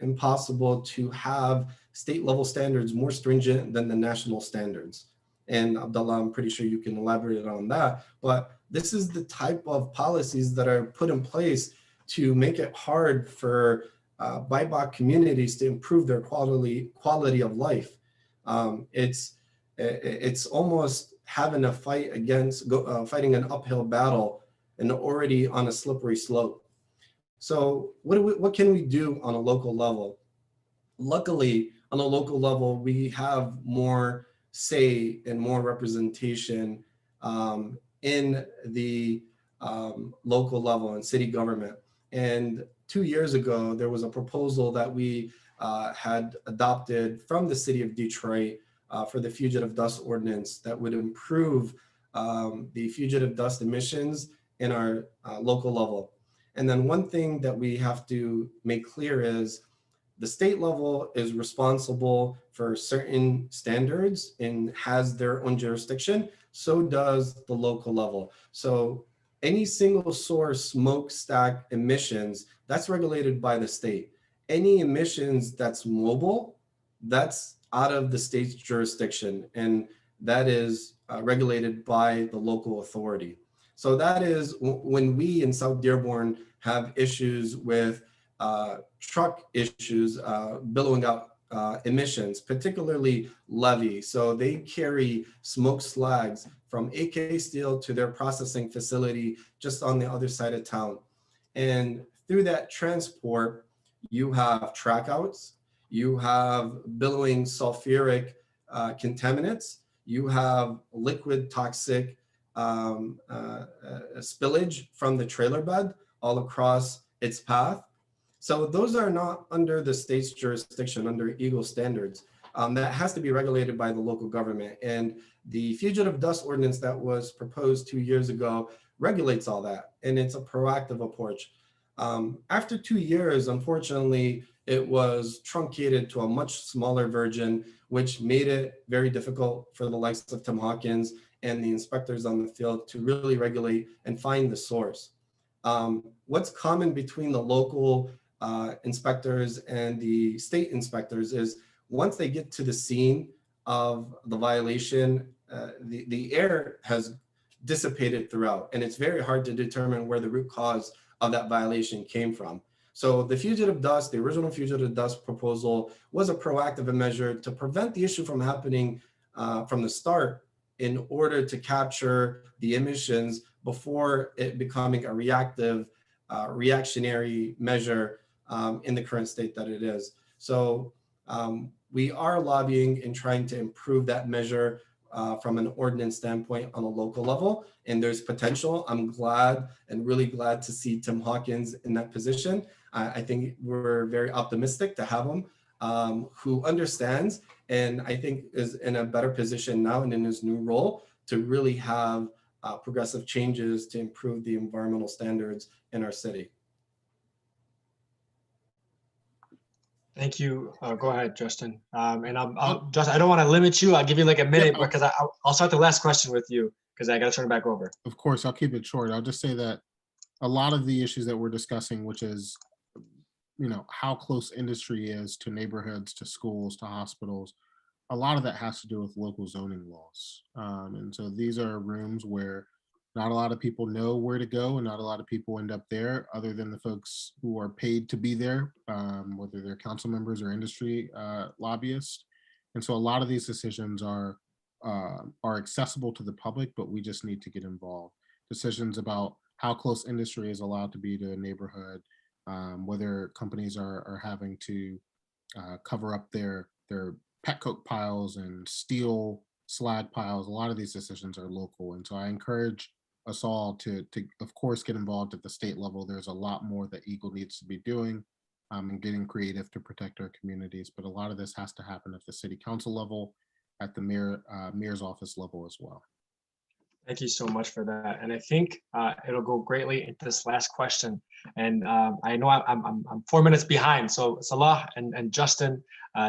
impossible to have state level standards more stringent than the national standards. And Abdullah, I'm pretty sure you can elaborate on that, but this is the type of policies that are put in place to make it hard for BIPOC communities to improve their quality of life. It's almost having a fight against fighting an uphill battle and already on a slippery slope. So what can we do on a local level? Luckily, on a local level, we have more say and more representation in the local level and city government. And 2 years ago, there was a proposal that we had adopted from the city of Detroit for the fugitive dust ordinance that would improve the fugitive dust emissions in our local level. And then one thing that we have to make clear is the state level is responsible for certain standards and has their own jurisdiction. So does the local level. So any single source smokestack emissions, that's regulated by the state. Any emissions that's mobile, that's out of the state's jurisdiction, and that is regulated by the local authority. So that is when we in South Dearborn have issues with truck issues, billowing out emissions, particularly levy. So they carry smoke slags from AK Steel to their processing facility just on the other side of town. And through that transport, you have trackouts, you have billowing sulfuric contaminants, you have liquid toxic spillage from the trailer bed all across its path. So those are not under the state's jurisdiction, under Eagle standards. That has to be regulated by the local government. And the fugitive dust ordinance that was proposed 2 years ago regulates all that. And it's a proactive approach. After 2 years, unfortunately, it was truncated to a much smaller version, which made it very difficult for the likes of Tim Hawkins and the inspectors on the field to really regulate and find the source. What's common between the local inspectors and the state inspectors is once they get to the scene of the violation, the air has dissipated throughout, and it's very hard to determine where the root cause of that violation came from. So the fugitive dust, the original fugitive dust proposal was a proactive measure to prevent the issue from happening from the start in order to capture the emissions before it becoming a reactionary measure in the current state that it is. So we are lobbying and trying to improve that measure from an ordinance standpoint on a local level, and there's potential. I'm glad and really glad to see Tim Hawkins in that position. I think we're very optimistic to have him who understands and I think is in a better position now and in his new role to really have progressive changes to improve the environmental standards in our city. Thank you. Go ahead, Justin. And Justin, I don't want to limit you. I'll give you like a minute because I'll start the last question with you because I got to turn it back over. Of course, I'll keep it short. I'll just say that a lot of the issues that we're discussing, which is, you know, how close industry is to neighborhoods, to schools, to hospitals, a lot of that has to do with local zoning laws. And so these are rooms where not a lot of people know where to go and not a lot of people end up there other than the folks who are paid to be there, whether they're council members or industry lobbyists. And so a lot of these decisions are accessible to the public, but we just need to get involved. Decisions about how close industry is allowed to be to a neighborhood, whether companies are having to cover up their pet coke piles and steel slag piles. A lot of these decisions are local. And so I encourage us all to of course, get involved at the state level. There's a lot more that Eagle needs to be doing and getting creative to protect our communities. But a lot of this has to happen at the city council level, at the mayor's office level as well. Thank you so much for that. And I think it'll go greatly into this last question. And I know I'm 4 minutes behind. So Salah and Justin,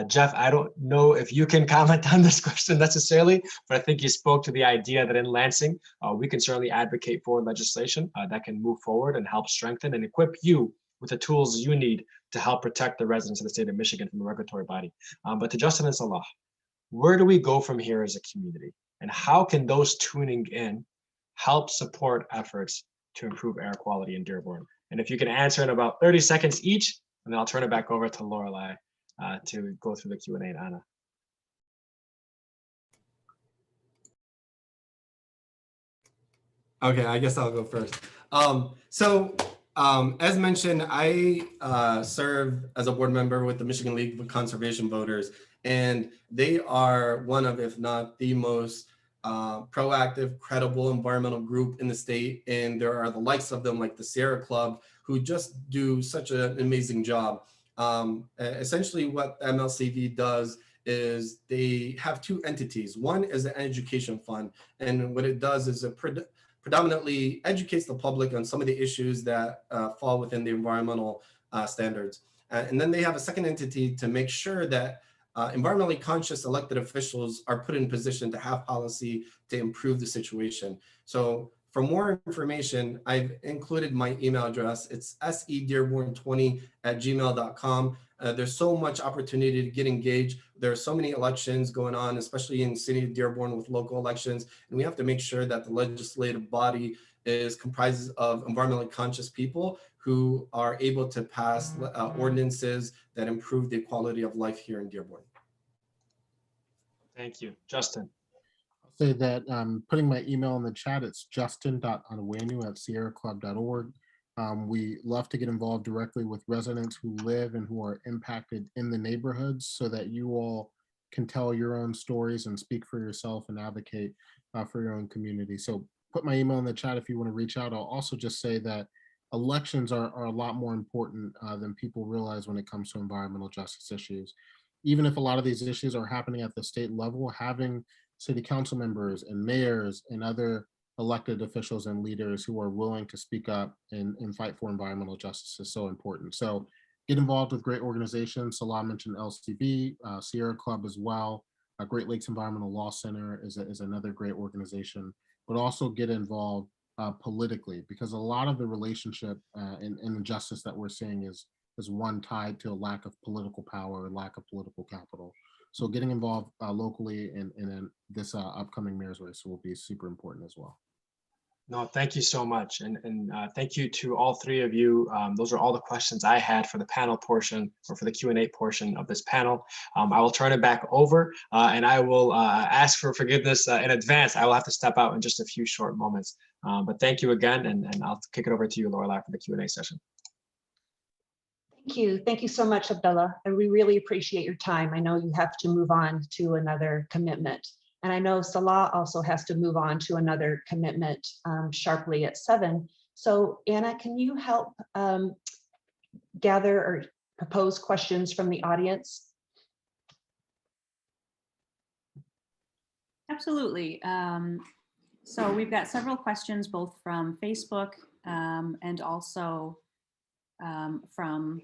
Jeff, I don't know if you can comment on this question necessarily, but I think you spoke to the idea that in Lansing, we can certainly advocate for legislation that can move forward and help strengthen and equip you with the tools you need to help protect the residents of the state of Michigan from the regulatory body. But to Justin and Salah, where do we go from here as a community? And how can those tuning in help support efforts to improve air quality in Dearborn? And if you can answer in about 30 seconds each, And then I'll turn it back over to Lorelei to go through the Q&A and Anna. Okay, I guess I'll go first. As mentioned, I serve as a board member with the Michigan League of Conservation Voters, and they are one of, if not the most proactive, credible environmental group in the state. And there are the likes of them, like the Sierra Club, who just do such an amazing job. Essentially, what MLCV does is they have two entities. One is an education fund, and what it does is it predominantly educates the public on some of the issues that fall within the environmental standards. And then they have a second entity to make sure that environmentally conscious elected officials are put in position to have policy to improve the situation. So for more information, I've included my email address. It's sedearborn20@gmail.com. There's so much opportunity to get engaged. There are so many elections going on, especially in the city of Dearborn with local elections. And we have to make sure that the legislative body is comprised of environmentally conscious people who are able to pass ordinances that improve the quality of life here in Dearborn. Thank you. Justin. I'll say that putting my email in the chat, it's justin.onwenu@sierraclub.org. We love to get involved directly with residents who live and who are impacted in the neighborhoods so that you all can tell your own stories and speak for yourself and advocate for your own community. So put my email in the chat if you want to reach out. I'll also just say that elections are a lot more important than people realize when it comes to environmental justice issues. Even if a lot of these issues are happening at the state level, having city council members and mayors and other elected officials and leaders who are willing to speak up and fight for environmental justice is so important. So get involved with great organizations. Salah mentioned LCV, Sierra Club as well. Great Lakes Environmental Law Center is another great organization, but also get involved politically, because a lot of the relationship and injustice that we're seeing is one tied to a lack of political power and lack of political capital. So getting involved locally in this upcoming mayor's race will be super important as well. No, thank you so much. And thank you to all three of you. Those are all the questions I had for the panel portion or for the Q&A portion of this panel. I will turn it back over and I will ask for forgiveness in advance. I will have to step out in just a few short moments. But thank you again, and I'll kick it over to you, Lorelei, for the Q&A session. Thank you. Thank you so much, Abdullah. And we really appreciate your time. I know you have to move on to another commitment. And I know Salah also has to move on to another commitment sharply at 7. So Anna, can you help gather or propose questions from the audience? Absolutely. So we've got several questions both from Facebook and also from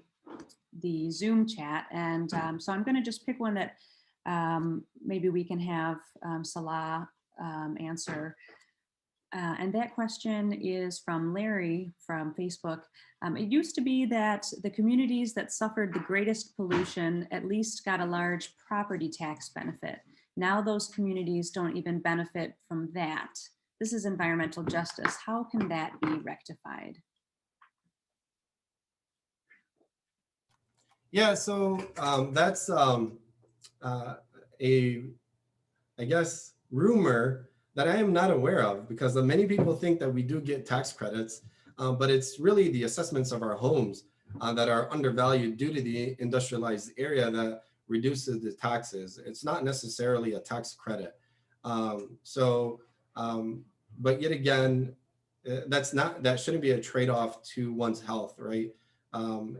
the Zoom chat. And so I'm going to just pick one that maybe we can have Salah answer. And that question is from Larry from Facebook. It used to be that the communities that suffered the greatest pollution at least got a large property tax benefit. Now those communities don't even benefit from that. This is environmental justice. How can that be rectified? Yeah, so that's I guess, rumor that I am not aware of, because many people think that we do get tax credits, but it's really the assessments of our homes that are undervalued due to the industrialized area that reduces the taxes. It's not necessarily a tax credit. But yet again, that shouldn't be a trade-off to one's health, right?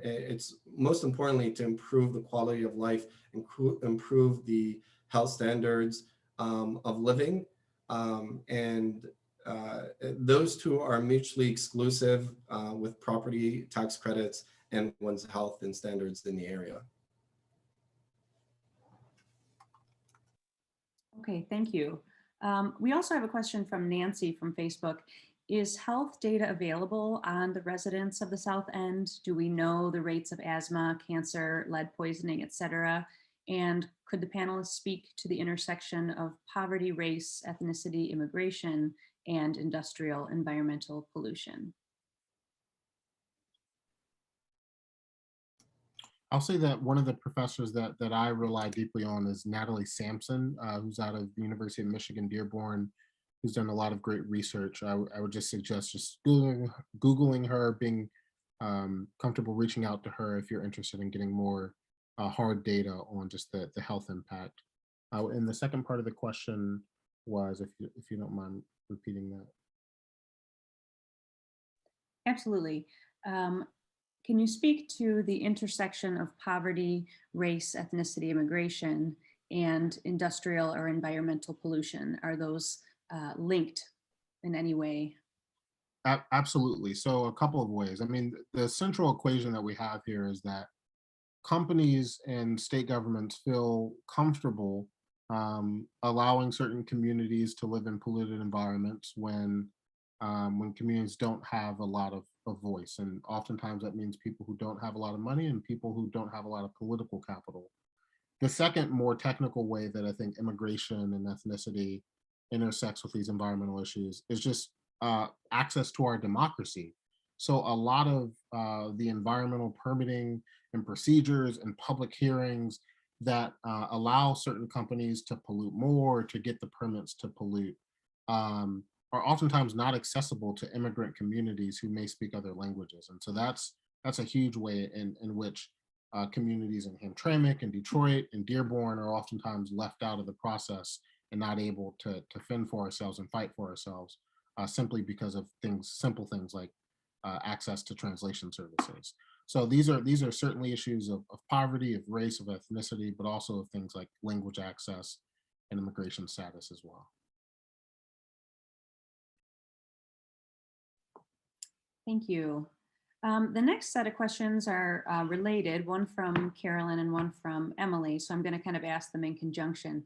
It's most importantly to improve the quality of life, improve the health standards of living, and those two are mutually exclusive with property tax credits and one's health and standards in the area. Okay, thank you. We also have a question from Nancy from Facebook. Is health data available on the residents of the South End? Do we know the rates of asthma, cancer, lead poisoning, etc.? And could the panelists speak to the intersection of poverty, race, ethnicity, immigration, and industrial environmental pollution? I'll say that one of the professors that I rely deeply on is Natalie Sampson, who's out of the University of Michigan, Dearborn, who's done a lot of great research. I would just suggest just Googling her, being comfortable reaching out to her if you're interested in getting more hard data on just the health impact. And the second part of the question was, if you don't mind repeating that. Absolutely. Can you speak to the intersection of poverty, race, ethnicity, immigration, and industrial or environmental pollution? Are those linked in any way? Absolutely. So a couple of ways. I mean, the central equation that we have here is that companies and state governments feel comfortable allowing certain communities to live in polluted environments when communities don't have a lot of voice. And oftentimes that means people who don't have a lot of money and people who don't have a lot of political capital. The second more technical way that I think immigration and ethnicity intersects with these environmental issues is just access to our democracy. So a lot of the environmental permitting and procedures and public hearings that allow certain companies to pollute more, to get the permits to pollute, are oftentimes not accessible to immigrant communities who may speak other languages. And so that's a huge way in which communities in Hamtramck and Detroit and Dearborn are oftentimes left out of the process and not able to fend for ourselves and fight for ourselves simply because of simple things like access to translation services. So these are certainly issues of poverty, of race, of ethnicity, but also of things like language access and immigration status as well. Thank you. The next set of questions are related, one from Carolyn and one from Emily. So I'm going to kind of ask them in conjunction.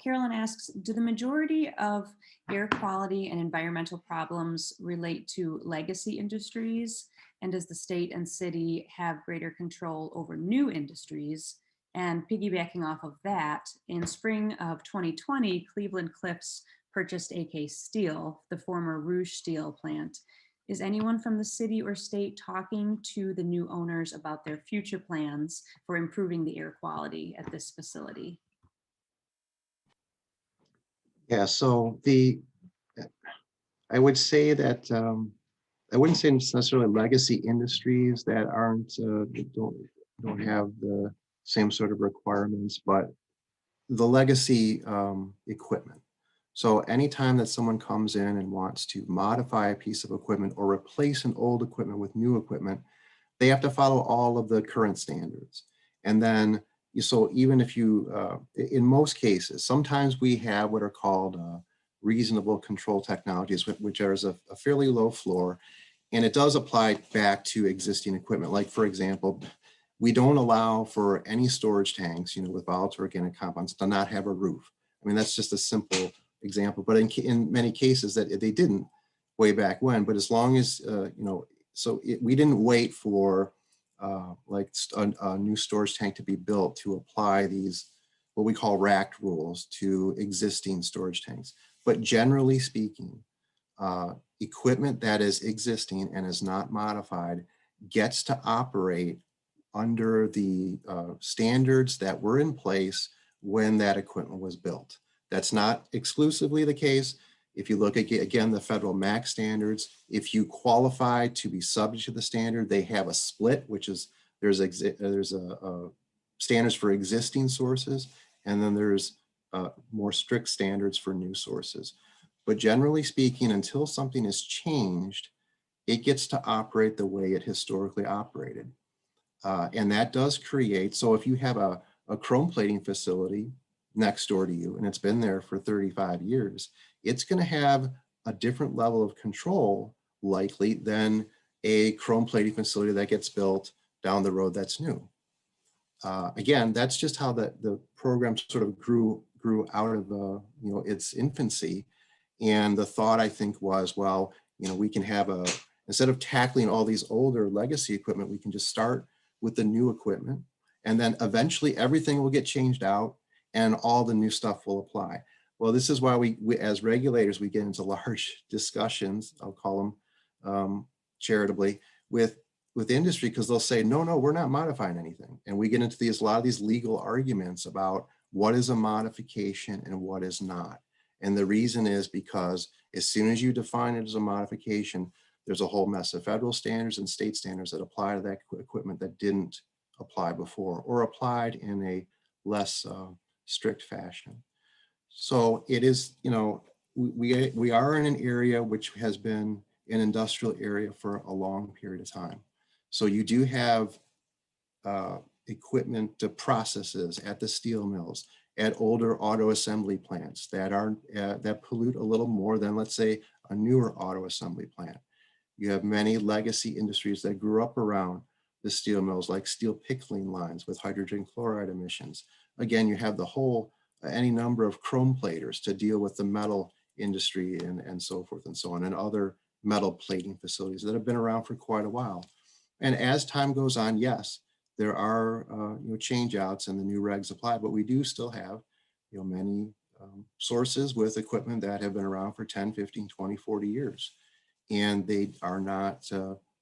Carolyn asks, do the majority of air quality and environmental problems relate to legacy industries? And does the state and city have greater control over new industries? And piggybacking off of that, in spring of 2020, Cleveland Cliffs purchased AK Steel, the former Rouge Steel plant. Is anyone from the city or state talking to the new owners about their future plans for improving the air quality at this facility? Yeah, so I would say that I wouldn't say it's necessarily legacy industries that don't have the same sort of requirements, but the legacy equipment. So anytime that someone comes in and wants to modify a piece of equipment or replace an old equipment with new equipment, they have to follow all of the current standards. And then, so even if you, in most cases, sometimes we have what are called reasonable control technologies, which is a fairly low floor, and it does apply back to existing equipment. Like, for example, we don't allow for any storage tanks, with volatile organic compounds to not have a roof. I mean, that's just a simple example, but in many cases that they didn't way back when. But as long as we didn't wait for like a new storage tank to be built to apply these what we call racked rules to existing storage tanks. But generally speaking, equipment that is existing and is not modified gets to operate under the standards that were in place when that equipment was built. That's not exclusively the case. If you look at, again, the federal MAC standards, if you qualify to be subject to the standard, they have a split, which is there's a standards for existing sources, and then there's more strict standards for new sources. But generally speaking, until something is changed, it gets to operate the way it historically operated. And that does create, so if you have a chrome plating facility next door to you, and it's been there for 35 years, it's going to have a different level of control likely than a chrome plating facility that gets built down the road that's new. Again, that's just how the program sort of grew out of its infancy. And the thought, I think, was, well, we can have instead of tackling all these older legacy equipment, we can just start with the new equipment, and then eventually everything will get changed out and all the new stuff will apply. Well, this is why we as regulators, we get into large discussions, I'll call them charitably, with with industry, because they'll say, no, we're not modifying anything. And we get into a lot of these legal arguments about what is a modification and what is not. And the reason is because as soon as you define it as a modification, there's a whole mess of federal standards and state standards that apply to that equipment that didn't apply before, or applied in a less strict fashion. So it is, we are in an area which has been an industrial area for a long period of time. So you do have equipment processes at the steel mills, at older auto assembly plants that are that pollute a little more than, let's say, a newer auto assembly plant. You have many legacy industries that grew up around the steel mills, like steel pickling lines with hydrogen chloride emissions. Again, you have the whole, any number of chrome platers to deal with the metal industry and so forth and so on, and other metal plating facilities that have been around for quite a while. And as time goes on, yes, there are change outs and the new regs apply, but we do still have many sources with equipment that have been around for 10, 15, 20, 40 years. And they are not,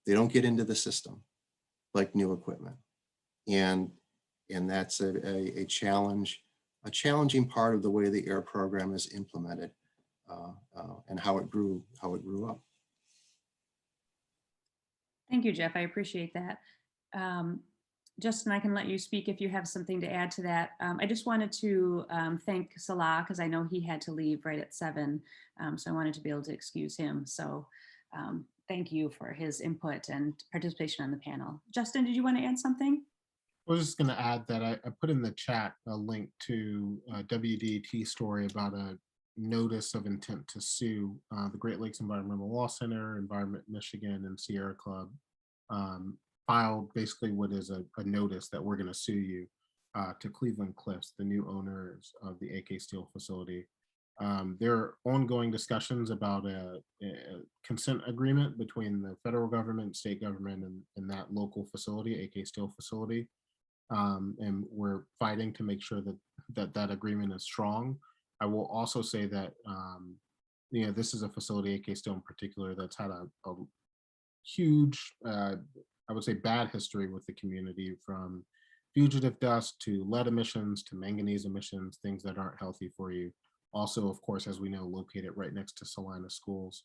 they don't get into the system like new equipment. And that's a challenge, a challenging part of the way the AIR program is implemented and how it grew up. Thank you, Jeff. I appreciate that. Justin, I can let you speak if you have something to add to that. I just wanted to thank Salah, because I know he had to leave right at 7. So I wanted to be able to excuse him. So thank you for his input and participation on the panel. Justin, did you want to add something? I was just going to add that I put in the chat a link to a WDT story about a notice of intent to sue. The Great Lakes Environmental Law Center, Environment Michigan, and Sierra Club filed basically what is a notice that we're going to sue you to Cleveland Cliffs, the new owners of the AK Steel facility. There are ongoing discussions about a consent agreement between the federal government, state government, and that local facility, AK Steel facility. And we're fighting to make sure that agreement is strong. I will also say that this is a facility, AK Steel in particular, that's had a huge, I would say, bad history with the community, from fugitive dust to lead emissions to manganese emissions, things that aren't healthy for you. Also, of course, as we know, located right next to Salina schools.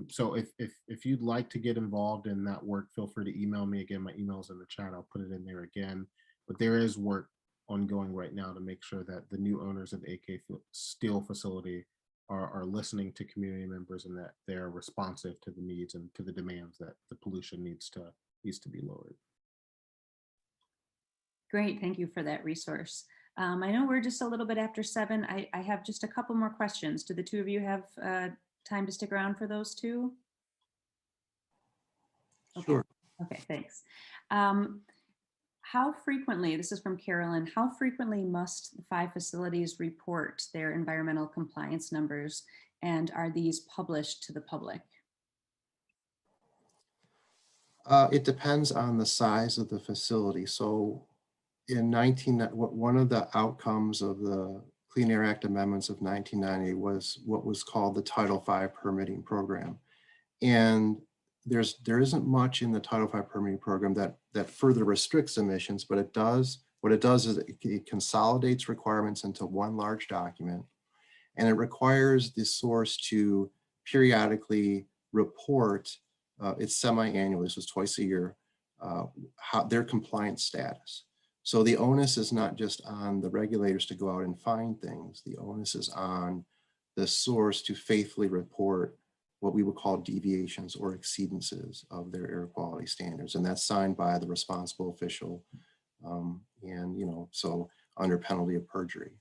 So if you'd like to get involved in that work, feel free to email me. Again, my email's in the chat. I'll put it in there again. But there is work ongoing right now to make sure that the new owners of the AK Steel facility are listening to community members, and that they're responsive to the needs and to the demands that the pollution needs to be lowered. Great, thank you for that resource. I know we're just a little bit after 7. I have just a couple more questions. Do the two of you have time to stick around for those two? Okay. Sure. Okay, thanks. How frequently, this is from Carolyn, how frequently must the 5 facilities report their environmental compliance numbers, and are these published to the public? It depends on the size of the facility. So one of the outcomes of the Clean Air Act amendments of 1990 was what was called the Title V permitting program. And there isn't much in the Title V permitting program that further restricts emissions, but what it does is it consolidates requirements into one large document, and it requires the source to periodically report, it's semi-annually, so it's twice a year, their compliance status. So the onus is not just on the regulators to go out and find things. The onus is on the source to faithfully report what we would call deviations or exceedances of their air quality standards. And that's signed by the responsible official, so under penalty of perjury.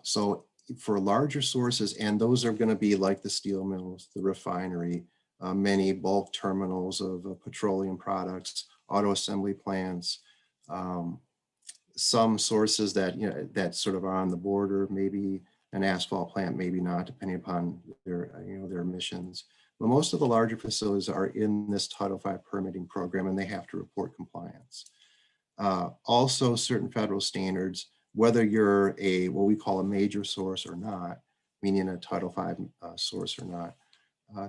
So for larger sources, and those are going to be like the steel mills, the refinery, many bulk terminals of petroleum products, auto assembly plants, some sources that that sort of are on the border, maybe an asphalt plant, maybe not, depending upon their their emissions. But most of the larger facilities are in this Title V permitting program, and they have to report compliance. Also, certain federal standards, whether you're what we call a major source or not, meaning a Title V source or not,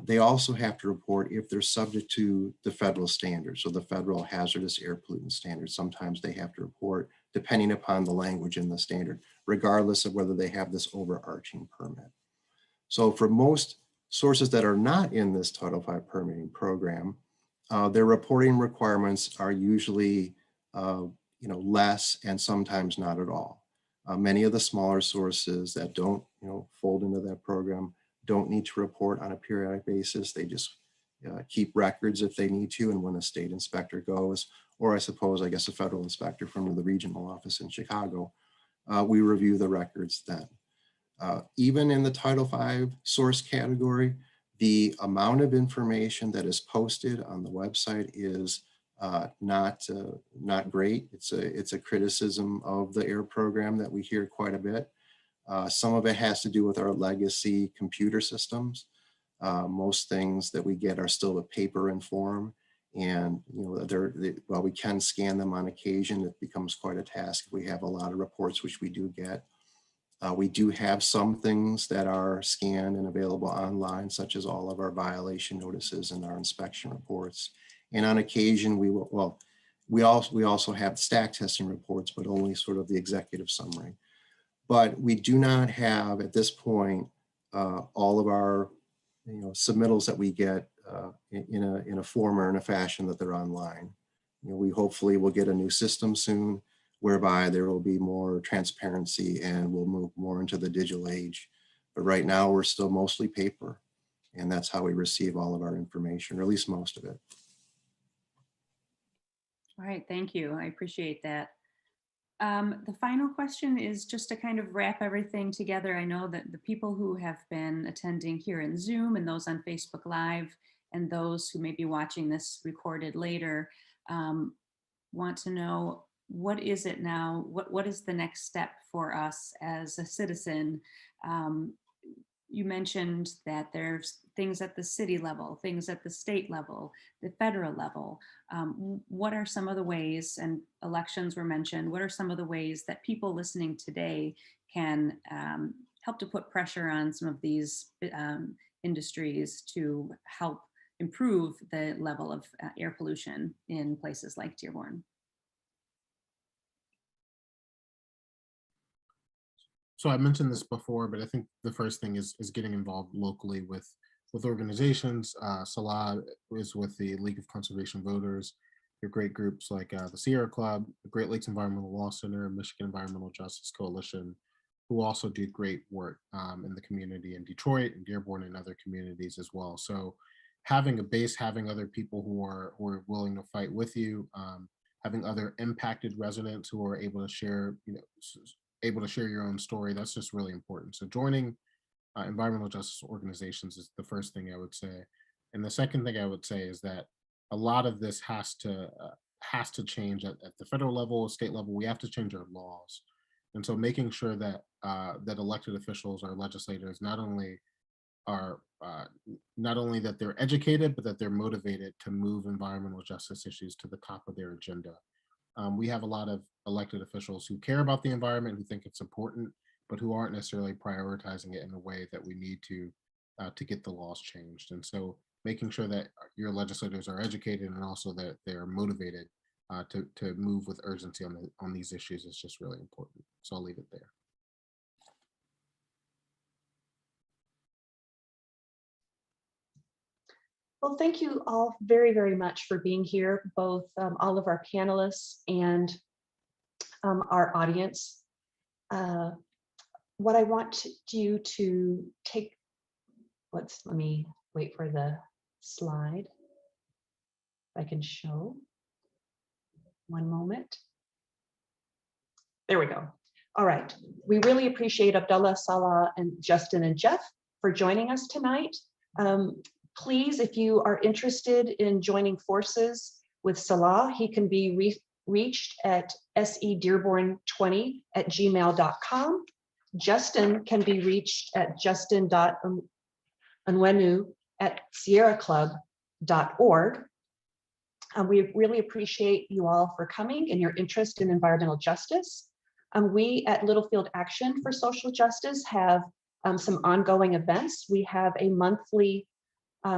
They also have to report if they're subject to the federal standards, so the federal hazardous air pollutant standards. Sometimes they have to report depending upon the language in the standard, regardless of whether they have this overarching permit. So for most sources that are not in this Title V permitting program, their reporting requirements are usually less and sometimes not at all. Many of the smaller sources that don't fold into that program don't need to report on a periodic basis. They just keep records if they need to, and when a state inspector goes, or I guess a federal inspector from the regional office in Chicago, we review the records then. Even in the Title V source category, the amount of information that is posted on the website is not great. It's a criticism of the AIR program that we hear quite a bit. Some of it has to do with our legacy computer systems. Most things that we get are still a paper and form, and while we can scan them on occasion, it becomes quite a task. We have a lot of reports, which we do get. We do have some things that are scanned and available online, such as all of our violation notices and our inspection reports. And on occasion, we also have stack testing reports, but only sort of the executive summary. But we do not have at this point all of our submittals that we get in a form or in a fashion that they're online. We hopefully will get a new system soon, whereby there will be more transparency and we'll move more into the digital age. But right now we're still mostly paper, and that's how we receive all of our information, or at least most of it. All right, thank you. I appreciate that. The final question is just to kind of wrap everything together. I know that the people who have been attending here in Zoom and those on Facebook Live and those who may be watching this recorded later want to know, what is it now? What is the next step for us as a citizen? You mentioned that there's things at the city level, things at the state level, the federal level. What are some of the ways, and elections were mentioned, what are some of the ways that people listening today can help to put pressure on some of these industries to help improve the level of air pollution in places like Dearborn? So I mentioned this before, but I think the first thing is getting involved locally with organizations. Salah is with the League of Conservation Voters. There are great groups like the Sierra Club, the Great Lakes Environmental Law Center, Michigan Environmental Justice Coalition, who also do great work in the community in Detroit and Dearborn and other communities as well. So having a base, having other people who are willing to fight with you, having other impacted residents who are able to share, your own story, that's just really important. So joining environmental justice organizations is the first thing I would say. And the second thing I would say is that a lot of this has to change at the federal level, state level. We have to change our laws. And so making sure that that elected officials, our legislators, not only that they're educated, but that they're motivated to move environmental justice issues to the top of their agenda. We have a lot of elected officials who care about the environment, who think it's important, but who aren't necessarily prioritizing it in a way that we need to get the laws changed. And so making sure that your legislators are educated and also that they're motivated to move with urgency on these issues is just really important. So I'll leave it there. Well, thank you all very, very much for being here, both all of our panelists and our audience. What I want you to take, let me wait for the slide. If I can show. One moment. There we go. All right. We really appreciate Abdullah, Salah, and Justin and Jeff for joining us tonight. Please, if you are interested in joining forces with Salah, he can be reached at sedearborn20@gmail.com. Justin can be reached at justin.unwenu@sierraclub.org. We really appreciate you all for coming and your interest in environmental justice. We at Littlefield Action for Social Justice have some ongoing events. We have a monthly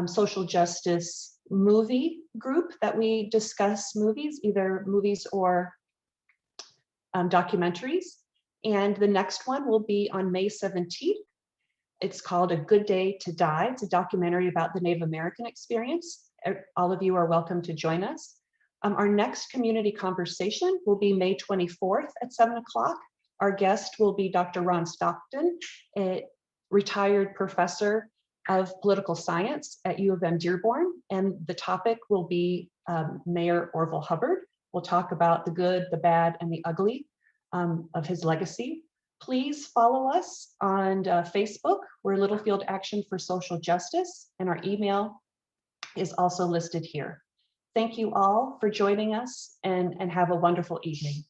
social justice movie group that we discuss movies, either movies or documentaries. And the next one will be on May 17th. It's called A Good Day to Die. It's a documentary about the Native American experience. All of you are welcome to join us. Our next community conversation will be May 24th at 7 o'clock. Our guest will be Dr. Ron Stockton, a retired professor of political science at U of M Dearborn. And the topic will be Mayor Orville Hubbard. We'll talk about the good, the bad, and the ugly of his legacy. Please follow us on Facebook. We're Littlefield Action for Social Justice, and our email is also listed here. Thank you all for joining us, and have a wonderful evening.